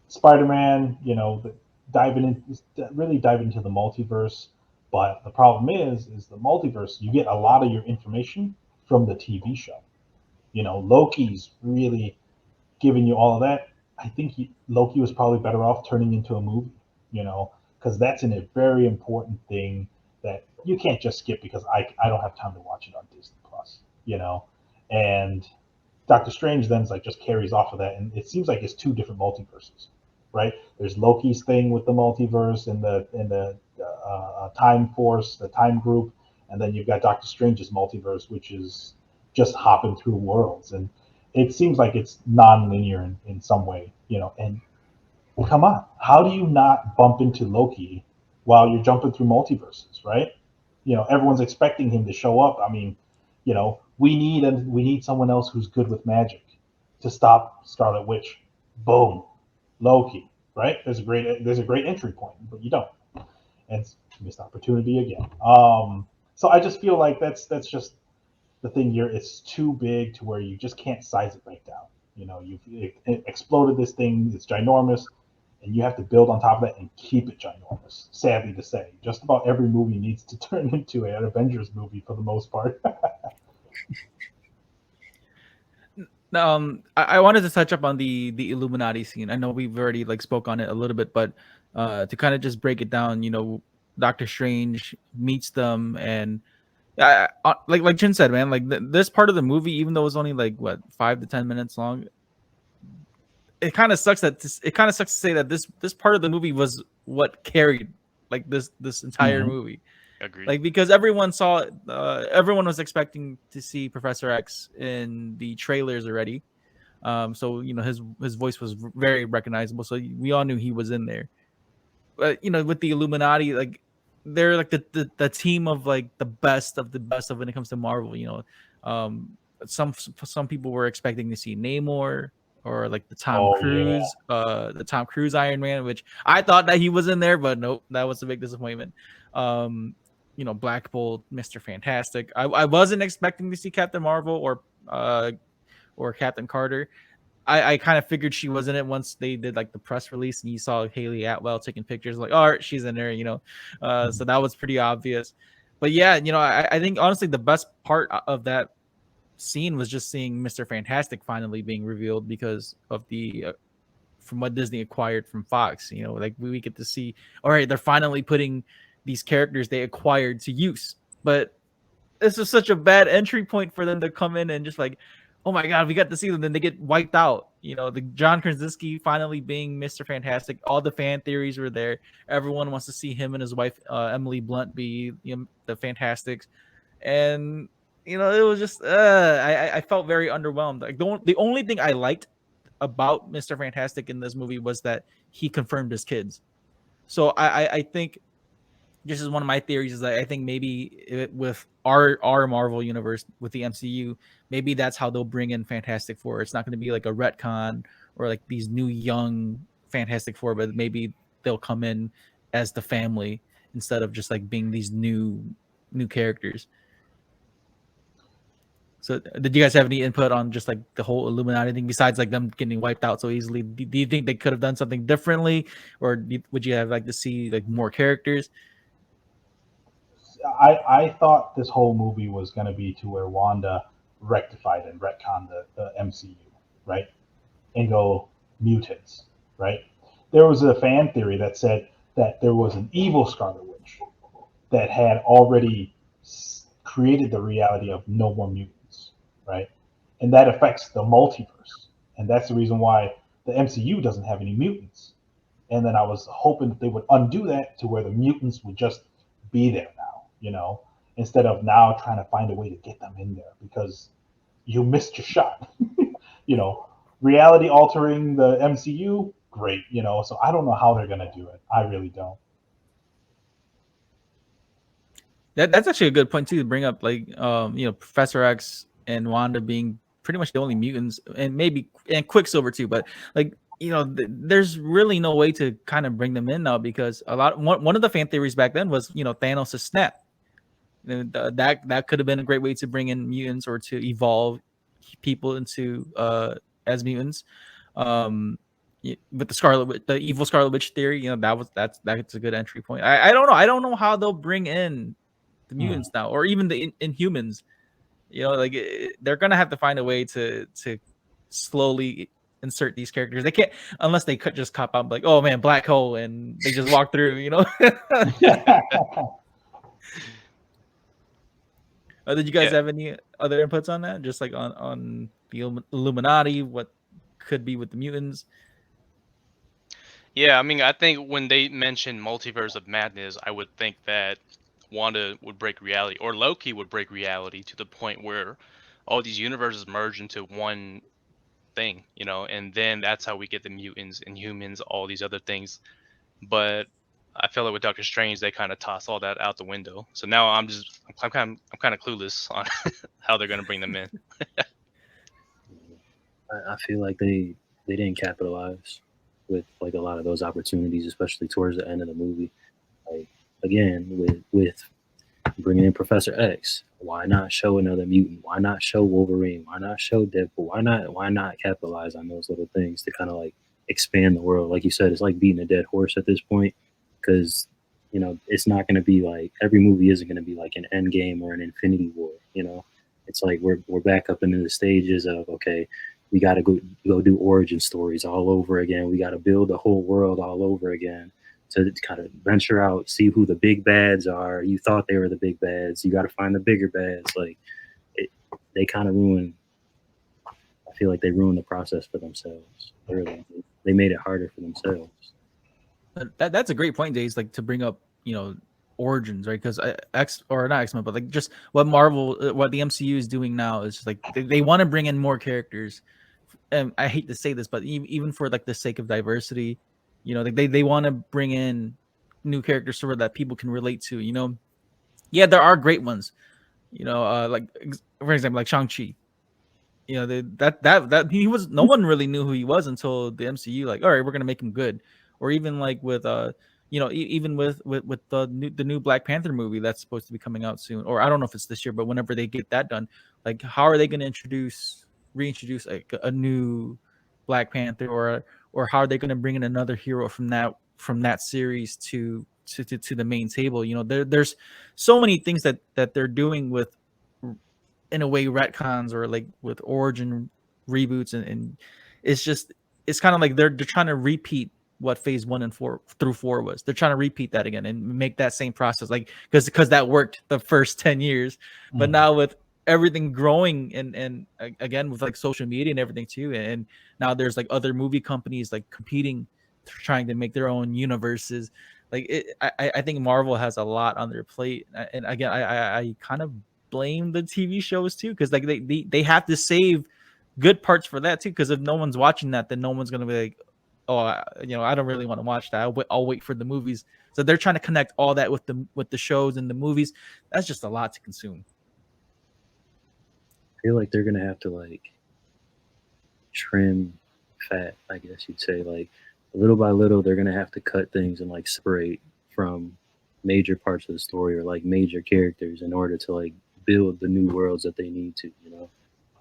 Spider-Man, really diving into the multiverse, but the problem is the multiverse. You get a lot of your information from the TV show. Loki's really giving you all of that. I think Loki was probably better off turning into a movie. Because that's a very important thing that you can't just skip because I don't have time to watch it on Disney Plus. And Doctor Strange then just carries off of that, and it seems like it's two different multiverses, right? There's Loki's thing with the multiverse and the time force, the time group, and then you've got Doctor Strange's multiverse, which is just hopping through worlds, and it seems like it's non-linear in some way, And come on, how do you not bump into Loki while you're jumping through multiverses, right? Everyone's expecting him to show up. I mean, we need someone else who's good with magic to stop Scarlet Witch. Boom, Loki, right? There's a great entry point, but you don't, and missed opportunity again. So I just feel like that's just the thing here. It's too big to where you just can't size it right down. You've exploded this thing. It's ginormous, and you have to build on top of that and keep it ginormous. Sadly to say, just about every movie needs to turn into an Avengers movie for the most part. I wanted to touch up on the Illuminati scene. I know we've already spoke on it a little bit, but to kind of just break it down, Doctor Strange meets them, and Like Chin said, man, like this part of the movie, even though it was only like what 5 to 10 minutes long, it kind of sucks to say that this part of the movie was what carried like this entire movie. Agreed. Like because everyone was expecting to see Professor X in the trailers already. So his voice was very recognizable, so we all knew he was in there. But with the Illuminati, like they're like the team of like the best of when it comes to Marvel. Some people were expecting to see Namor or like the Tom Cruise Iron Man, which I thought that he was in there, but nope, that was a big disappointment. Black Bolt, Mr. Fantastic. I wasn't expecting to see Captain Marvel or Captain Carter. I kind of figured she was in it once they did like the press release and you saw Haley Atwell taking pictures, like, all right, she's in there, so that was pretty obvious. But yeah, I think honestly the best part of that scene was just seeing Mr. Fantastic finally being revealed because of the from what Disney acquired from Fox. Like we get to see, all right, they're finally putting these characters they acquired to use. But this is such a bad entry point for them to come in and just like, oh my god, we got to see them, then they get wiped out. The John Krasinski finally being Mr. Fantastic, all the fan theories were there. Everyone wants to see him and his wife Emily Blunt be the Fantastics, and it was just I felt very underwhelmed. Like the only thing I liked about Mr. Fantastic in this movie was that he confirmed his kids. So I think this is one of my theories, is that I think maybe with our Marvel universe, with the MCU, maybe that's how they'll bring in Fantastic Four. It's not going to be like a retcon or like these new young Fantastic Four, but maybe they'll come in as the family instead of just like being these new characters. So did you guys have any input on just like the whole Illuminati thing besides like them getting wiped out so easily? Do you think they could have done something differently, or would you have like to see like more characters? I thought this whole movie was going to be to where Wanda rectified and retconned the MCU, right? And go mutants, right? There was a fan theory that said that there was an evil Scarlet Witch that had already created the reality of no more mutants, right? And that affects the multiverse. And that's the reason why the MCU doesn't have any mutants. And then I was hoping that they would undo that to where the mutants would just be there now, instead of now trying to find a way to get them in there, because you missed your shot. Reality altering the MCU, great, so I don't know how they're going to do it. I really don't. That's actually a good point too to bring up, like Professor X and Wanda being pretty much the only mutants, and Quicksilver too, but like there's really no way to kind of bring them in now, because one of the fan theories back then was Thanos' snap. That could have been a great way to bring in mutants or to evolve people into as mutants. With the evil Scarlet Witch theory, that's a good entry point. I don't know. I don't know how they'll bring in the mutants now, or even the Inhumans. They're gonna have to find a way to slowly insert these characters. They can't, unless they could just cop out like, oh man, black hole, and they just walk through. Did you guys have any other inputs on that? Just like on the Illuminati, what could be with the mutants? Yeah, I mean, I think when they mentioned Multiverse of Madness, I would think that Wanda would break reality, or Loki would break reality to the point where all these universes merge into one thing, and then that's how we get the mutants, Inhumans, all these other things. But I feel like with Doctor Strange, they kind of toss all that out the window. So now I'm kind of clueless on how they're going to bring them in. I feel like they didn't capitalize with like a lot of those opportunities, especially towards the end of the movie. Like again, with bringing in Professor X, why not show another mutant? Why not show Wolverine? Why not show Deadpool? Why not capitalize on those little things to kind of like expand the world? Like you said, it's like beating a dead horse at this point, because it's not going to be like, every movie isn't going to be like an Endgame or an Infinity War. It's like we're back up into the stages of, okay, we got to go do origin stories all over again. We got to build the whole world all over again. to kind of venture out, see who the big bads are. You thought they were the big bads. You got to find the bigger bads. Like they kind of ruined. I feel like they ruined the process for themselves. Really, they made it harder for themselves. That's a great point, Daze. Like to bring up, origins, right? Because not X-Men, but like just what what the MCU is doing now is just like they want to bring in more characters. And I hate to say this, but even for like the sake of diversity, they want to bring in new characters so that people can relate to. Yeah, there are great ones. Like for example, like Shang-Chi. That he was, no one really knew who he was until the MCU. Like, all right, we're gonna make him good. Or even like with even with the new Black Panther movie that's supposed to be coming out soon, or I don't know if it's this year, but whenever they get that done, like how are they going to reintroduce like a new Black Panther, or how are they going to bring in another hero from that series to the main table? There's so many things that they're doing with, in a way, retcons or like with origin reboots, and it's kind of like they're trying to repeat what phase 1 and 4 through 4 was. They're trying to repeat that again and make that same process, like because that worked the first 10 years, but now with everything growing and again with like social media and everything too, and now there's like other movie companies like competing, trying to make their own universes. Like I think Marvel has a lot on their plate, and again I kind of blame the TV shows too, because like they have to save good parts for that too, because if no one's watching that, then no one's gonna be like, oh, I don't really want to watch that. I'll wait for the movies. So they're trying to connect all that with the shows and the movies. That's just a lot to consume. I feel like they're gonna have to like trim fat, I guess you'd say. Like little by little, they're gonna have to cut things and like separate from major parts of the story or like major characters in order to like build the new worlds that they need to,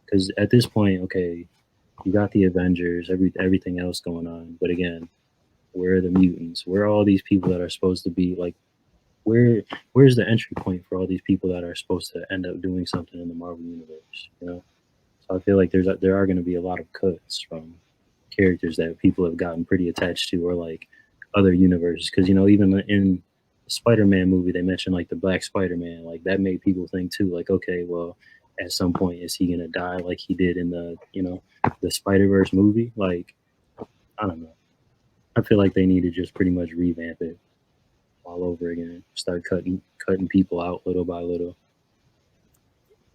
because at this point, okay, you got the Avengers, everything else going on, but again, where are the mutants? Where are all these people that are supposed to be like, where's the entry point for all these people that are supposed to end up doing something in the Marvel universe? So I feel like there are going to be a lot of cuts from characters that people have gotten pretty attached to, or like other universes, because even in the Spider-Man movie, they mentioned like the Black Spider-Man, like that made people think too, like, okay, well, at some point is he gonna die like he did in the the Spider-Verse movie? Like, I don't know. I feel like they need to just pretty much revamp it all over again. Start cutting people out little by little.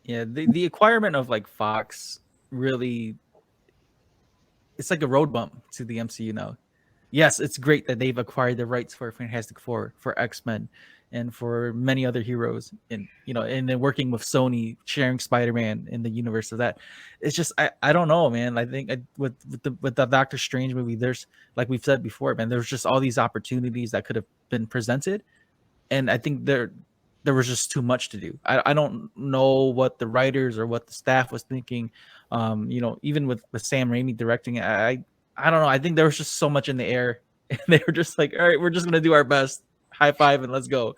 Yeah, the acquirement of like Fox really, it's like a road bump to the MCU now. Yes, it's great that they've acquired the rights for Fantastic Four, for X-Men, and for many other heroes, and and then working with Sony, sharing Spider-Man in the universe of that. It's just I don't know, man. I think with the Doctor Strange movie, there's, like we've said before, man, there's just all these opportunities that could have been presented, and I think there was just too much to do. I don't know what the writers or what the staff was thinking. Even with Sam Raimi directing it, I don't know. I think there was just so much in the air, and they were just like, all right, we're just gonna do our best. High five and let's go.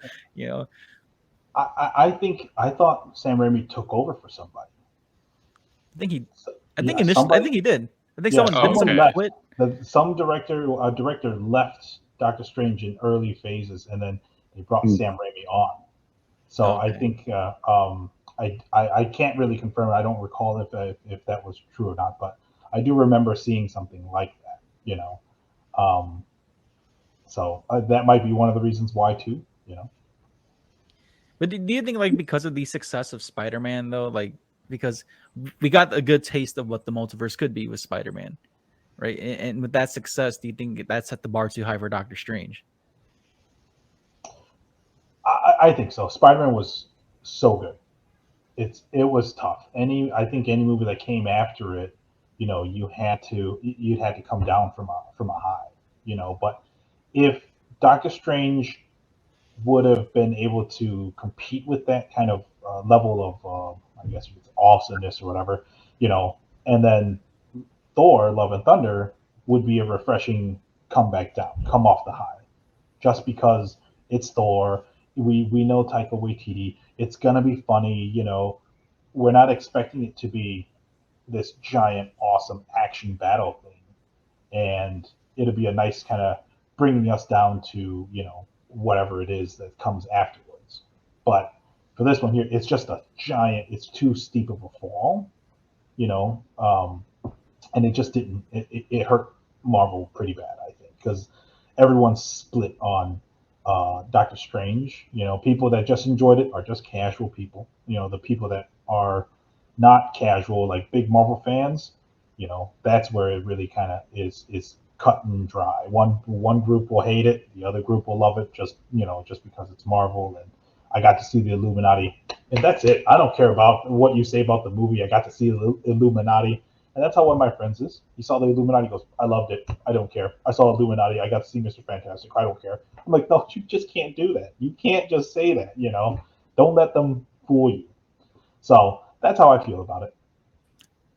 I thought Sam Raimi took over for somebody. I think he did. I think someone left. quit. Some director left Doctor Strange in early phases, and then they brought Sam Raimi on. So okay. I think I can't really confirm it. I don't recall if that was true or not, but I do remember seeing something like that. So that might be one of the reasons why too. But do you think, like, because of the success of Spider-Man, though, like, because we got a good taste of what the multiverse could be with Spider-Man, right? And with that success, do you think that set the bar too high for Doctor Strange? I think so. Spider-Man was so good. It was tough. I think any movie that came after it, you'd had to come down from a high, But if Doctor Strange would have been able to compete with that kind of level of, I guess it's awesomeness or whatever, and then Thor: Love and Thunder would be a refreshing come off the high, just because it's Thor. We know Taika Waititi. It's gonna be funny, We're not expecting it to be this giant, awesome action battle thing, and it'll be a nice kind of bringing us down to whatever it is that comes afterwards. But for this one here, it's just a giant. It's too steep of a fall, and it just didn't. It hurt Marvel pretty bad, I think, because everyone's split on Doctor Strange. People that just enjoyed it are just casual people. The people that are not casual, like big Marvel fans, that's where it really kind of is cut and dry. One group will hate it, the other group will love it, just because it's Marvel. And I got to see the Illuminati, and that's it. I don't care about what you say about the movie. I got to see the Illuminati, and that's how one of my friends is. He saw the Illuminati, goes, I loved it. I don't care. I saw Illuminati. I got to see Mr. Fantastic. I don't care. I'm like, no, you just can't do that. You can't just say that. Don't let them fool you. So that's how I feel about it.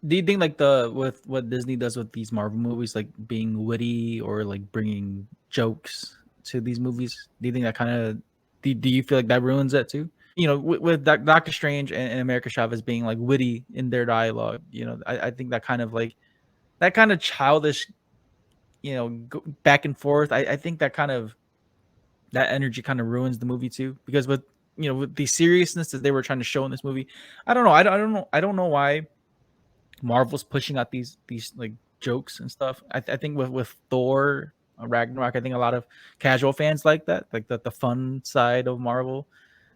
Do you think like with what Disney does with these Marvel movies, like being witty or like bringing jokes to these movies, do you think that kind of do you feel like that ruins it too? With Doctor Strange and America Chavez being like witty in their dialogue, I think that kind of like that kind of childish, go back and forth. I think that energy kind of ruins the movie too, because with the seriousness that they were trying to show in this movie, I don't know. I don't know why Marvel's pushing out these like jokes and stuff. I think with Thor Ragnarok, I think a lot of casual fans like that, like the fun side of Marvel.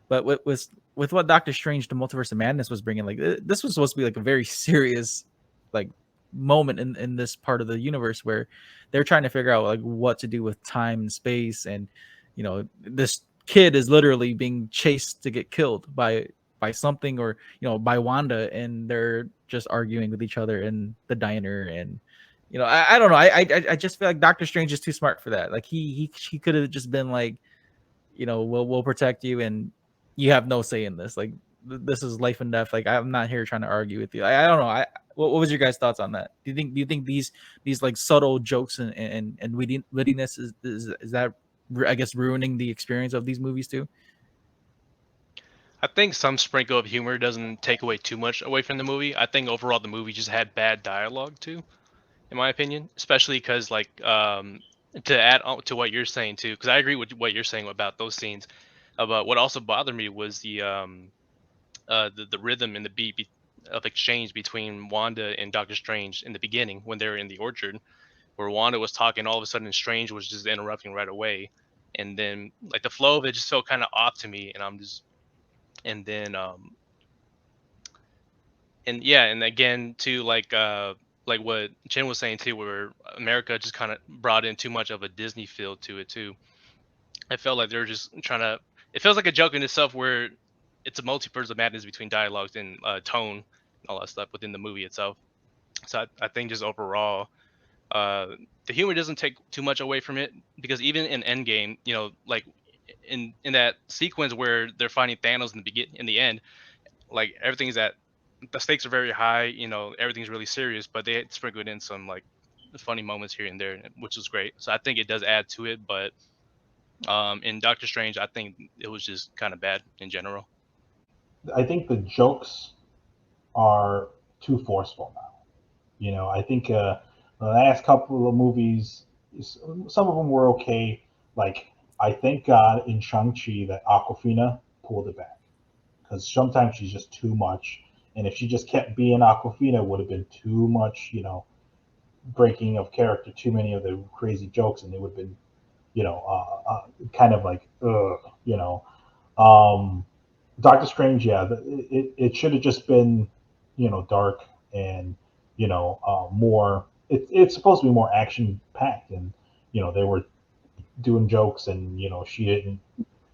But with what Doctor Strange, the Multiverse of Madness was bringing, like this was supposed to be like a very serious like moment in this part of the universe where they're trying to figure out like what to do with time and space, and this kid is literally being chased to get killed by something, or by Wanda, and they're just arguing with each other in the diner. And I don't know, I just feel like Doctor Strange is too smart for that. Like he could have just been like, we'll protect you, and you have no say in this. Like this is life and death. Like I'm not here trying to argue with you. I don't know. What was your guys' thoughts on that? Do you think these like subtle jokes and wittiness is that, I guess, ruining the experience of these movies too? I think some sprinkle of humor doesn't take away too much away from the movie. I think overall the movie just had bad dialogue too, in my opinion. Especially because like to add on to what you're saying too, because I agree with what you're saying about those scenes. But what also bothered me was the rhythm and the beat of exchange between Wanda and Doctor Strange in the beginning when they were in the orchard, where Wanda was talking, all of a sudden Strange was just interrupting right away, and then like the flow of it just felt kind of off to me, and I'm just, and then and yeah, and again too, like what Chen was saying too, where America just kind of brought in too much of a Disney feel to it too. I felt like they're just trying to. It feels like a joke in itself, where it's a multiverse of madness between dialogues and tone and all that stuff within the movie itself. So I think just overall, the humor doesn't take too much away from it, because even in Endgame, like in that sequence where they're fighting Thanos in the end, like everything's at the stakes are very high. Everything's really serious, but they sprinkled in some like funny moments here and there, which was great. So I think it does add to it, but in Doctor Strange, I think it was just kind of bad in general. I think the jokes are too forceful now. I think the last couple of movies, some of them were okay. Like, I thank God in Shang-Chi that Awkwafina pulled it back, because sometimes she's just too much. And if she just kept being Awkwafina, it would have been too much, breaking of character, too many of the crazy jokes, and it would have been, kind of like, Doctor Strange, yeah, it should have just been, dark and, more. It's supposed to be more action packed, and they were doing jokes, and she didn't.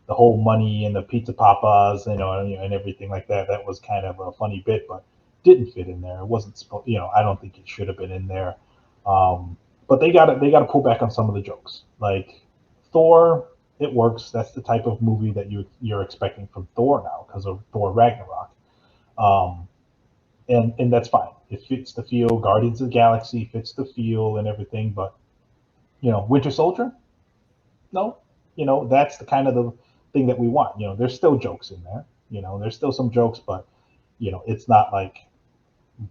The whole money and the pizza papas, and everything like that. That was kind of a funny bit, but didn't fit in there. It wasn't supposed. I don't think it should have been in there. But they got to pull back on some of the jokes. Like Thor, it works. That's the type of movie that you're expecting from Thor now, because of Thor Ragnarok. And that's fine. It fits the feel. Guardians of the Galaxy fits the feel and everything. But Winter Soldier, no, that's the kind of the thing that we want. There's still jokes in there. There's still some jokes, but it's not like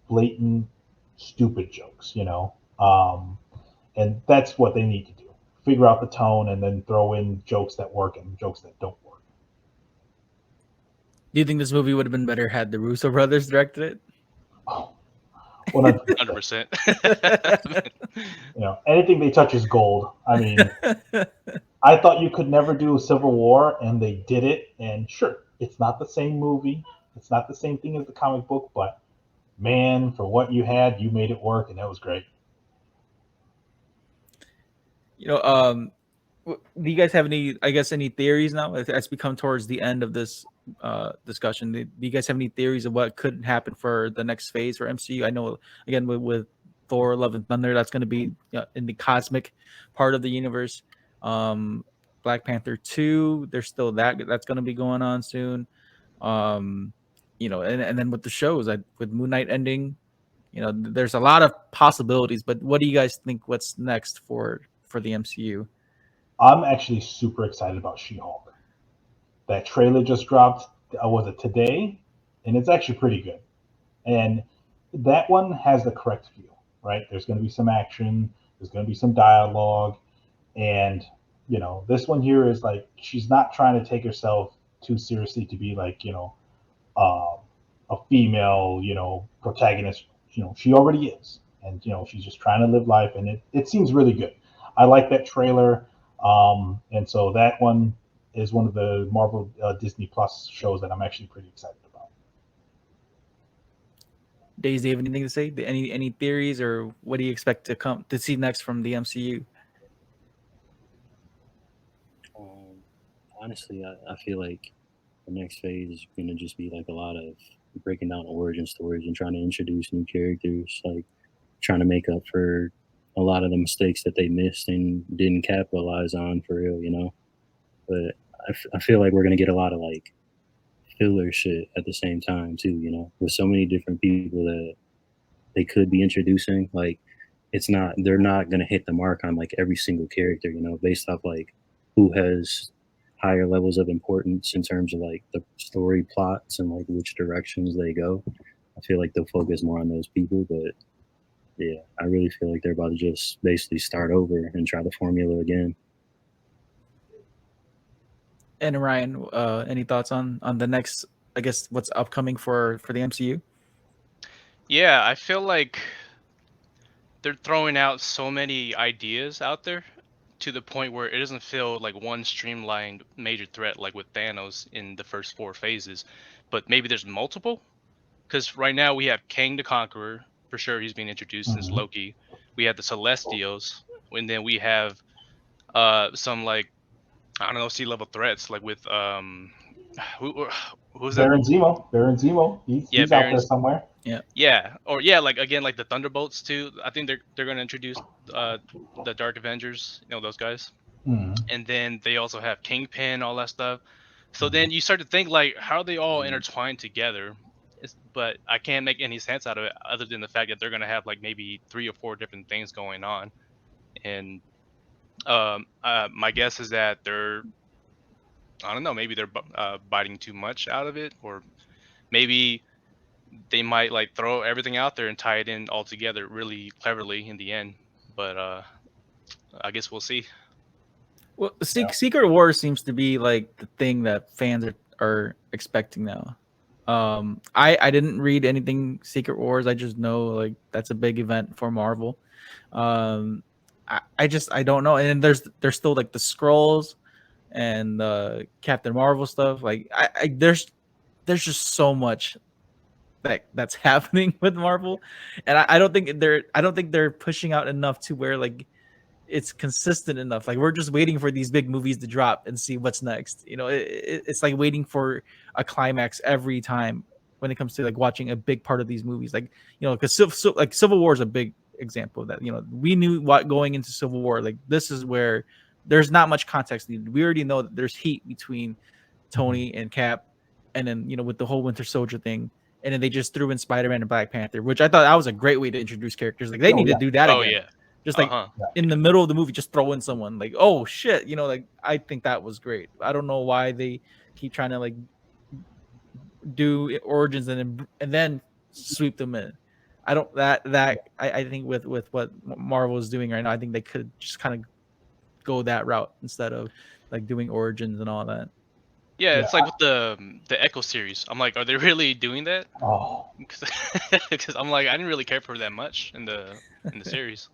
blatant stupid jokes. And that's what they need to do. figure out the tone and then throw in jokes that work and jokes that don't work. Do you think this movie would have been better had the Russo brothers directed it? Oh, 100%. 100%. Anything they touch is gold. I mean, I thought you could never do a Civil War, and they did it. And sure, it's not the same movie. It's not the same thing as the comic book, but man, for what you had, you made it work, and that was great. Do you guys have any theories now as we come towards the end of this discussion? Do you guys have any theories of what could happen for the next phase for MCU? I know, again, with Thor: Love and Thunder, that's going to be in the cosmic part of the universe. Black Panther 2, there's still that's going to be going on soon. And then with the shows, with Moon Knight ending, there's a lot of possibilities. But what do you guys think? What's next for the MCU? I'm actually super excited about She-Hulk. That trailer just dropped. Was it today? And it's actually pretty good. And that one has the correct feel, right? There's going to be some action. There's going to be some dialogue. And, this one here is like, she's not trying to take herself too seriously to be like, a female, protagonist. She already is. And, she's just trying to live life. And it seems really good. I like that trailer. And so that one is one of the Marvel Disney Plus shows that I'm actually pretty excited about. Daze, do you have anything to say? Any theories, or what do you expect to see next from the MCU? Honestly, I feel like the next phase is going to just be like a lot of breaking down origin stories and trying to introduce new characters, like trying to make up for a lot of the mistakes that they missed and didn't capitalize on for real, But I feel like we're going to get a lot of like filler shit at the same time too, with so many different people that they could be introducing. Like they're not going to hit the mark on like every single character, based off like who has higher levels of importance in terms of like the story plots and like which directions they go. I feel like they'll focus more on those people, but yeah, I really feel like they're about to just basically start over and try the formula again. And Orion, any thoughts on the next, I guess, what's upcoming for the MCU? Yeah, I feel like they're throwing out so many ideas out there to the point where it doesn't feel like one streamlined major threat like with Thanos in the first 4 phases, but maybe there's multiple. Because right now we have Kang the Conqueror, for sure he's being introduced since Loki. We have the Celestials, and then we have some like, I don't know, sea-level threats like with who's that? Baron Zemo. He's out there somewhere. Yeah, or like again like the Thunderbolts too. I think they're going to introduce the Dark Avengers, those guys. And then they also have Kingpin, all that stuff. So then you start to think like, how are they all intertwined together? But I can't make any sense out of it other than the fact that they're going to have like maybe 3 or 4 different things going on. And my guess is that I don't know, maybe they're biting too much out of it, or maybe they might like throw everything out there and tie it in all together really cleverly in the end. But I guess we'll see. Well, Secret Wars seems to be like the thing that fans are expecting now. I didn't read anything Secret Wars. I just know like that's a big event for Marvel. I don't know. And there's still like the Skrulls and Captain Marvel stuff. Like there's just so much that's happening with Marvel, and I don't think they're pushing out enough to where like it's consistent enough. Like we're just waiting for these big movies to drop and see what's next. It's like waiting for a climax every time when it comes to like watching a big part of these movies. Like because Civil War is a big example of that. We knew what going into Civil War. Like this is where there's not much context needed. We already know that there's heat between Tony and Cap, and then with the whole Winter Soldier thing. And then they just threw in Spider-Man and Black Panther, which I thought that was a great way to introduce characters. Like they need to do that again. Yeah. Just like in the middle of the movie, just throw in someone like, oh shit, like I think that was great. I don't know why they keep trying to like do origins and then sweep them in. I think with what Marvel is doing right now, I think they could just kind of go that route instead of like doing origins and all that. Yeah, it's like with the Echo series. I'm like, are they really doing that? Oh, Because I'm like, I didn't really care for that much in the series.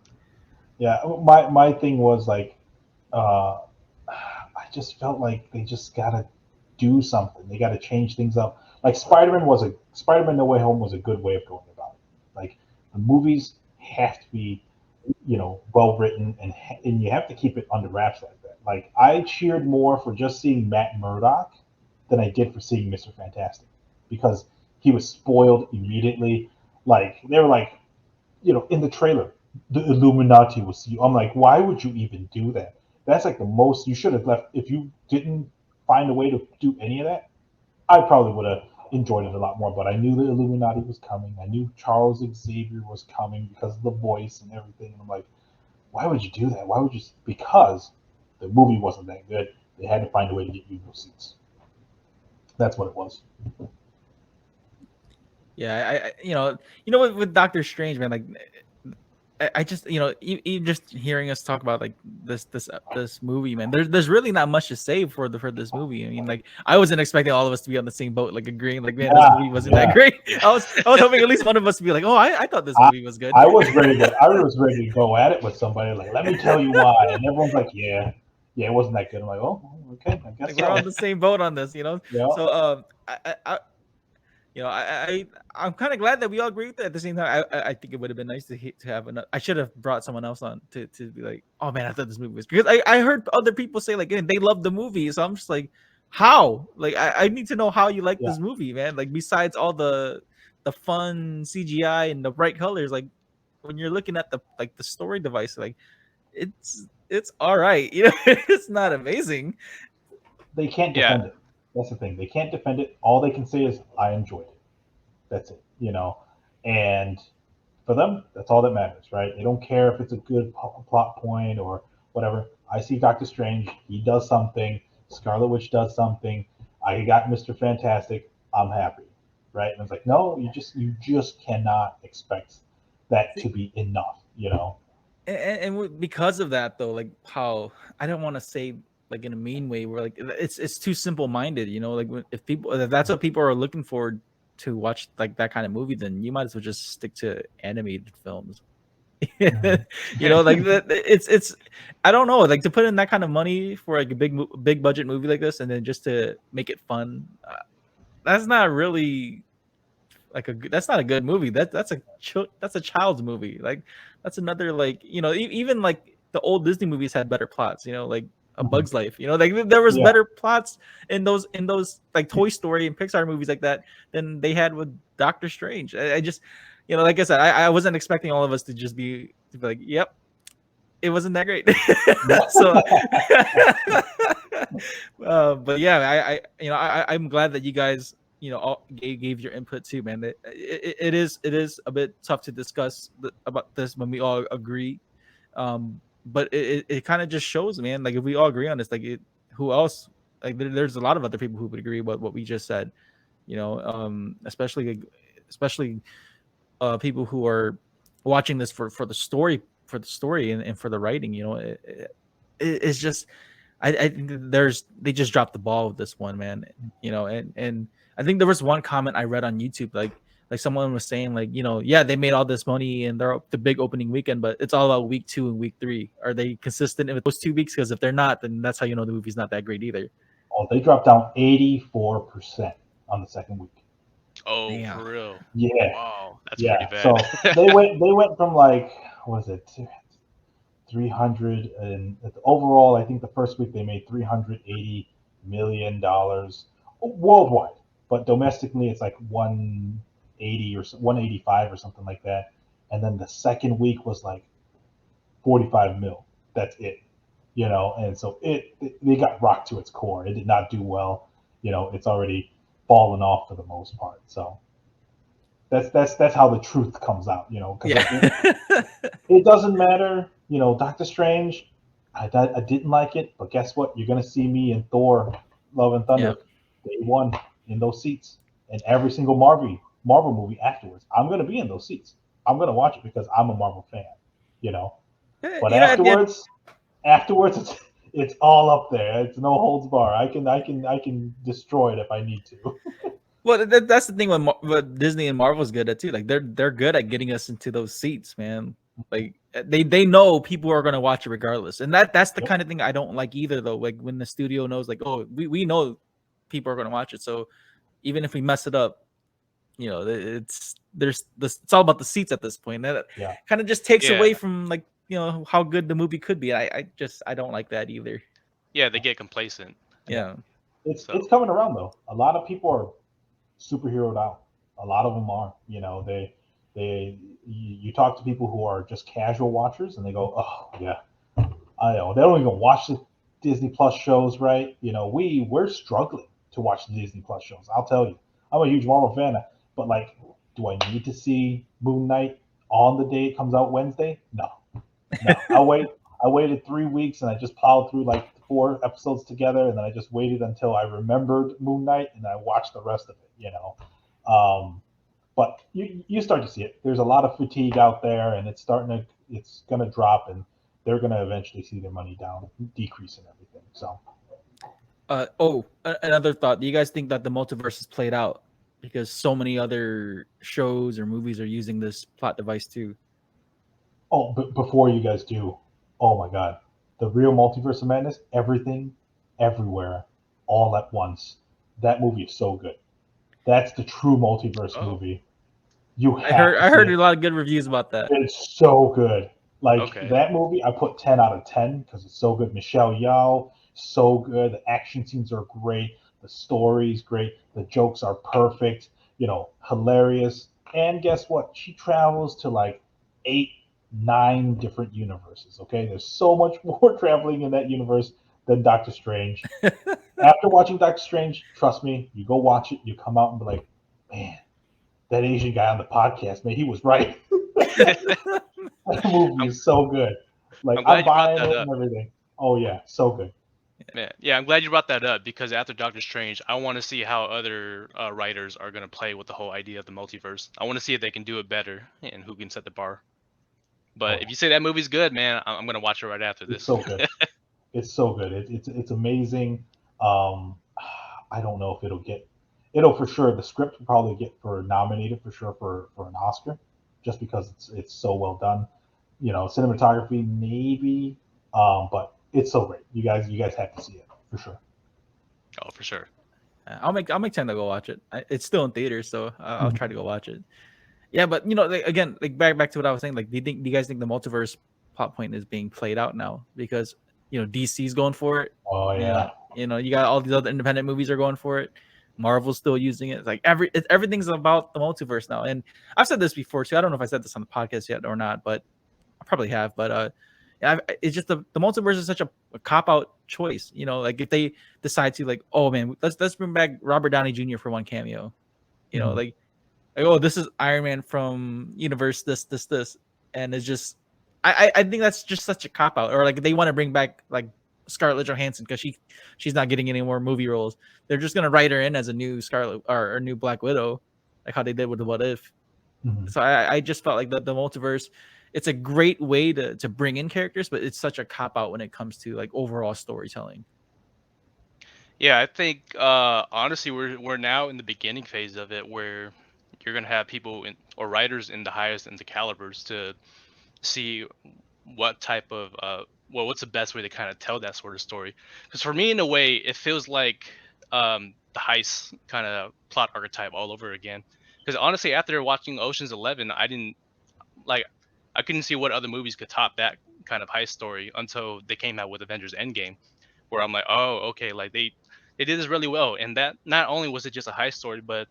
yeah. My thing was like, I just felt like they just gotta do something. They gotta change things up. Like Spider-Man No Way Home was a good way of going about it. Like the movies have to be, well written, and you have to keep it under wraps like that. Like I cheered more for just seeing Matt Murdock than I did for seeing Mr. Fantastic because he was spoiled immediately. Like they were like, in the trailer, the Illuminati will see you. I'm like, why would you even do that? That's like the most you should have left. If you didn't find a way to do any of that, I probably would have enjoyed it a lot more. But I knew the Illuminati was coming. I knew Charles Xavier was coming because of the voice and everything. And I'm like, why would you do that? Why would you? Because the movie wasn't that good. They had to find a way to get you those seats. That's what it was. Yeah, I with Doctor Strange, man, like I just even just hearing us talk about like this movie, man, there's really not much to say for this movie. I mean, like I wasn't expecting all of us to be on the same boat, like agreeing, like man, this movie wasn't that great. I was hoping at least one of us to be like, oh, I thought this movie was good. I was ready to go at it with somebody, like, let me tell you why, and everyone's like, yeah, it wasn't that good. I'm like, oh, okay, I guess like, we're on the same boat on this, Yeah. So I'm kind of glad that we all agree with that. At the same time, I think it would have been nice to have another. I should have brought someone else on to be like, oh man, I thought this movie was, because I heard other people say like they love the movie, so I'm just like, how? Like I need to know how you like this movie, man. Like besides all the fun CGI and the bright colors, like when you're looking at the story device, like it's all right, it's not amazing. They can't defend it. That's the thing. They can't defend it. All they can say is, I enjoyed it. That's it, And for them, that's all that matters, right? They don't care if it's a good plot point or whatever. I see Doctor Strange. He does something. Scarlet Witch does something. I got Mr. Fantastic. I'm happy, right? And it's like, no, you just cannot expect that to be enough, And because of that, though, like how I don't want to say like in a mean way, where like it's too simple minded, like if that's what people are looking forward to watch, like that kind of movie, then you might as well just stick to animated films. Like it's I don't know, like to put in that kind of money for like a big budget movie like this, and then just to make it fun, that's not really like that's not a good movie. That's a child's movie. Like that's another, like even like the old Disney movies had better plots, like A Bug's Life, like there was better plots in those like Toy Story and Pixar movies like that than they had with Doctor Strange. I just like I said, I wasn't expecting all of us to be like, yep, it wasn't that great. So but yeah, I'm glad that you guys all gave your input too, man. It is a bit tough to discuss about this when we all agree, but it kind of just shows, man, like if we all agree on this, like who else, like there's a lot of other people who would agree with what we just said, especially people who are watching this for the story and for the writing. It's just I think they just dropped the ball with this one, man. And I think there was one comment I read on YouTube, like someone was saying, like, they made all this money and they're the big opening weekend, but it's all about week 2 and week 3. Are they consistent with those 2 weeks? Because if they're not, then that's how the movie's not that great either. Oh, they dropped down 84% on the second week. Oh, damn. For real? Yeah. Wow, that's pretty bad. So they went from like, what was it, 300, and overall, I think the first week they made $380 million worldwide, but domestically it's like 180 or 185 or something like that. And then the second week was like 45 mil. That's it, And so they got rocked to its core. It did not do well. It's already fallen off for the most part. So that's how the truth comes out. It doesn't matter. Doctor Strange, I didn't like it, but guess what? You're gonna see me in Thor: Love and Thunder, Day 1 in those seats, and every single Marvel movie afterwards. I'm gonna be in those seats. I'm gonna watch it because I'm a Marvel fan. But Afterwards, it's all up there. It's no holds bar. I can destroy it if I need to. Well, that's the thing what Disney and Marvel's good at too. Like they're good at getting us into those seats, man. Like they know people are gonna watch it regardless, and that's the kind of thing I don't like either. Though, like when the studio knows, like, oh, we know people are gonna watch it, so even if we mess it up, you know, it's all about the seats at this point. That kind of just takes away from like, you know, how good the movie could be. I don't like that either. Yeah, they get complacent. Yeah, it's coming around though. A lot of people are superheroed out. A lot of them are. You know, you talk to people who are just casual watchers, and they go, "Oh yeah, I know." They don't even watch the Disney Plus shows, right? You know, we're struggling to watch the Disney Plus shows. I'll tell you, I'm a huge Marvel fan, but like, do I need to see Moon Knight on the day it comes out Wednesday? No. I waited 3 weeks, and I just plowed through like 4 episodes together, and then I just waited until I remembered Moon Knight, and I watched the rest of it. You know, but you start to see it. There's a lot of fatigue out there, and it's gonna drop, and they're gonna eventually see their money decrease and everything. So, another thought. Do you guys think that the multiverse is played out because so many other shows or movies are using this plot device too? Oh, but before you guys do, oh my God, the real Multiverse of Madness, everything, everywhere, all at once. That movie is so good. That's the true multiverse movie. I heard a lot of good reviews about that. It's so good. Like that movie, I put 10 out of 10 because it's so good. Michelle Yeoh, so good. The action scenes are great. The story's great. The jokes are perfect. You know, hilarious. And guess what? She travels to like 8, 9 different universes. Okay, there's so much more traveling in that universe than Doctor Strange. After watching Doctor Strange, trust me, you go watch it, you come out and be like, man, that Asian guy on the podcast, man, he was right. That movie is so good. Like I'm buying it and everything. Oh yeah, so good. Yeah, I'm glad you brought that up because after Doctor Strange, I want to see how other writers are going to play with the whole idea of the multiverse. I want to see if they can do it better and who can set the bar. But if you say that movie's good, man, I'm going to watch it right after this. It's so good. It's so good. It's amazing. I don't know if it'll for sure. The script will probably get nominated for sure for an Oscar, just because it's so well done. You know, cinematography maybe, but it's so great. You guys have to see it for sure. Oh, for sure. I'll make time to go watch it. It's still in theaters, so I'll try to go watch it. Yeah, but you know, again, like back to what I was saying. Like, do you guys think the multiverse plot point is being played out now? Because you know, DC's going for it. Oh yeah. You know, you got all these other independent movies are going for it. Marvel's still using it. It's like everything's about the multiverse now. And I've said this before too. I don't know if I said this on the podcast yet or not, but I probably have. But it's just the multiverse is such a cop-out choice. You know, like if they decide to like, oh man, let's bring back Robert Downey Jr. for one cameo. You know, like oh, this is Iron Man from universe this, and it's just I think that's just such a cop-out. Or like they want to bring back like Scarlet Johansson because she's not getting any more movie roles. They're just gonna write her in as a new Scarlet or a new Black Widow, like how they did with the What If. So I just felt like the multiverse, it's a great way to bring in characters, but it's such a cop out when it comes to like overall storytelling. Yeah, I think honestly we're now in the beginning phase of it where you're gonna have people or writers in the highest in the calibers to see what type of what's the best way to kind of tell that sort of story. Because for me, in a way, it feels like the heist kind of plot archetype all over again. Because honestly, after watching Ocean's 11, I couldn't see what other movies could top that kind of heist story until they came out with Avengers Endgame, where I'm like, oh, okay, like they did this really well. And that not only was it just a heist story, but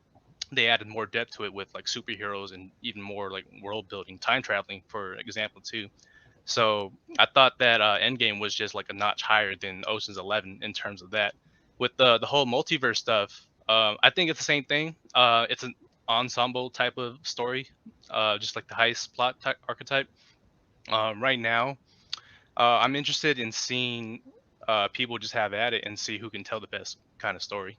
they added more depth to it with like superheroes and even more like world building, time traveling, for example, too. So I thought that Endgame was just like a notch higher than Ocean's 11 in terms of that. With the whole multiverse stuff, I think it's the same thing. It's an ensemble type of story, just like the heist plot archetype. Right now, I'm interested in seeing people just have at it and see who can tell the best kind of story.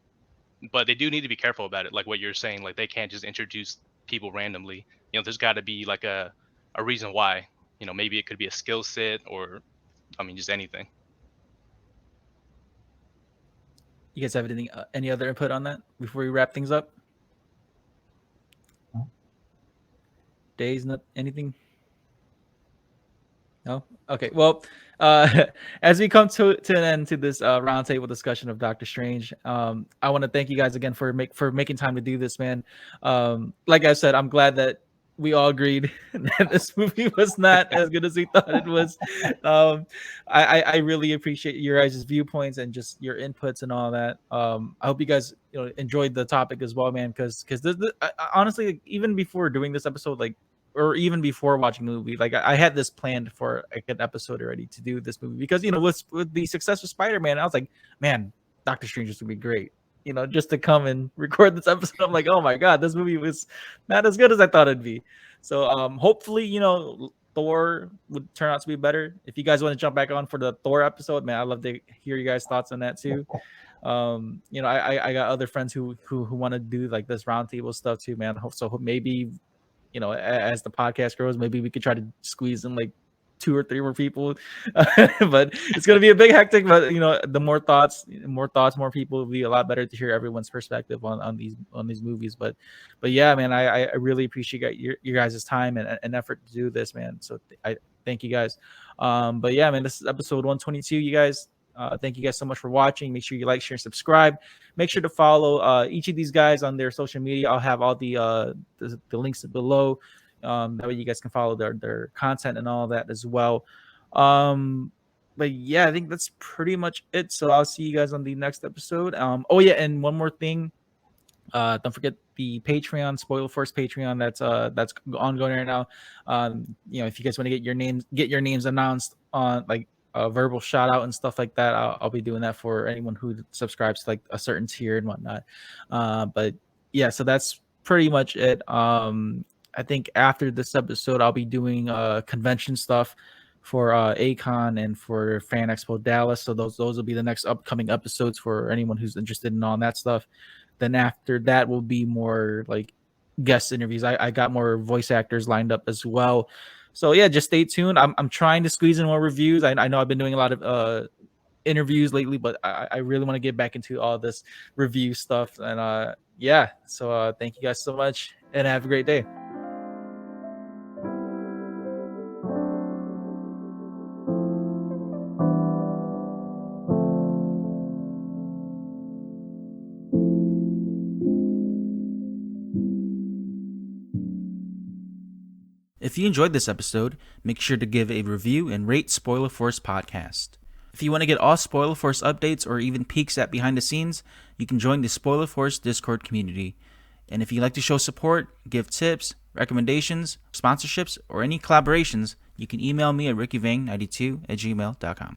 But they do need to be careful about it, like what you're saying. Like they can't just introduce people randomly. You know, there's got to be like a reason why. You know, maybe it could be a skill set or just anything. You guys have anything, any other input on that before we wrap things up? Daze, not anything? No? Okay. Well, as we come to an end to this roundtable discussion of Doctor Strange, I want to thank you guys again for making time to do this, man. Like I said, I'm glad that we all agreed that this movie was not as good as we thought it was. I really appreciate your guys' viewpoints and just your inputs and all that. I hope you guys enjoyed the topic as well, man. Because honestly, even before doing this episode, or even before watching the movie, I had this planned for an episode already to do this movie because with the success of SpiderMan, I was like, man, Doctor Strange is gonna be great. Just to come and record this episode, I'm like, oh my god, this movie was not as good as I thought it'd be. So hopefully, Thor would turn out to be better. If you guys want to jump back on for the Thor episode, man, I'd love to hear you guys' thoughts on that too. I got other friends who want to do like this roundtable stuff too, man. So maybe, as the podcast grows, maybe we could try to squeeze in like 2 or 3 more people. But it's going to be a big hectic, but the more thoughts, more people, will be a lot better to hear everyone's perspective on these movies. But yeah, man, I really appreciate your guys' time and effort to do this, man. So I thank you guys. But yeah, man, this is episode 122. You guys, thank you guys so much for watching. Make sure you like, share, and subscribe. Make sure to follow each of these guys on their social media. I'll have all the links below. That way you guys can follow their content and all that as well. But yeah, I think that's pretty much it. So I'll see you guys on the next episode. Oh yeah, and one more thing. Don't forget the Patreon, Spoiler Force Patreon. That's ongoing right now. If you guys want to get your names announced on like a verbal shout out and stuff like that, I'll be doing that for anyone who subscribes to like a certain tier and whatnot. But yeah, so that's pretty much it. I think after this episode, I'll be doing convention stuff for Acon and for Fan Expo Dallas. So those will be the next upcoming episodes for anyone who's interested in all that stuff. Then after that will be more like guest interviews. I got more voice actors lined up as well. So yeah, just stay tuned. I'm trying to squeeze in more reviews. I know I've been doing a lot of interviews lately, but I really want to get back into all this review stuff. And yeah, so thank you guys so much and have a great day. If you enjoyed this episode, make sure to give a review and rate Spoiler Force Podcast. If you want to get all Spoiler Force updates or even peeks at behind the scenes, you can join the Spoiler Force Discord community. And if you'd like to show support, give tips, recommendations, sponsorships, or any collaborations, you can email me at rickyvang92@gmail.com.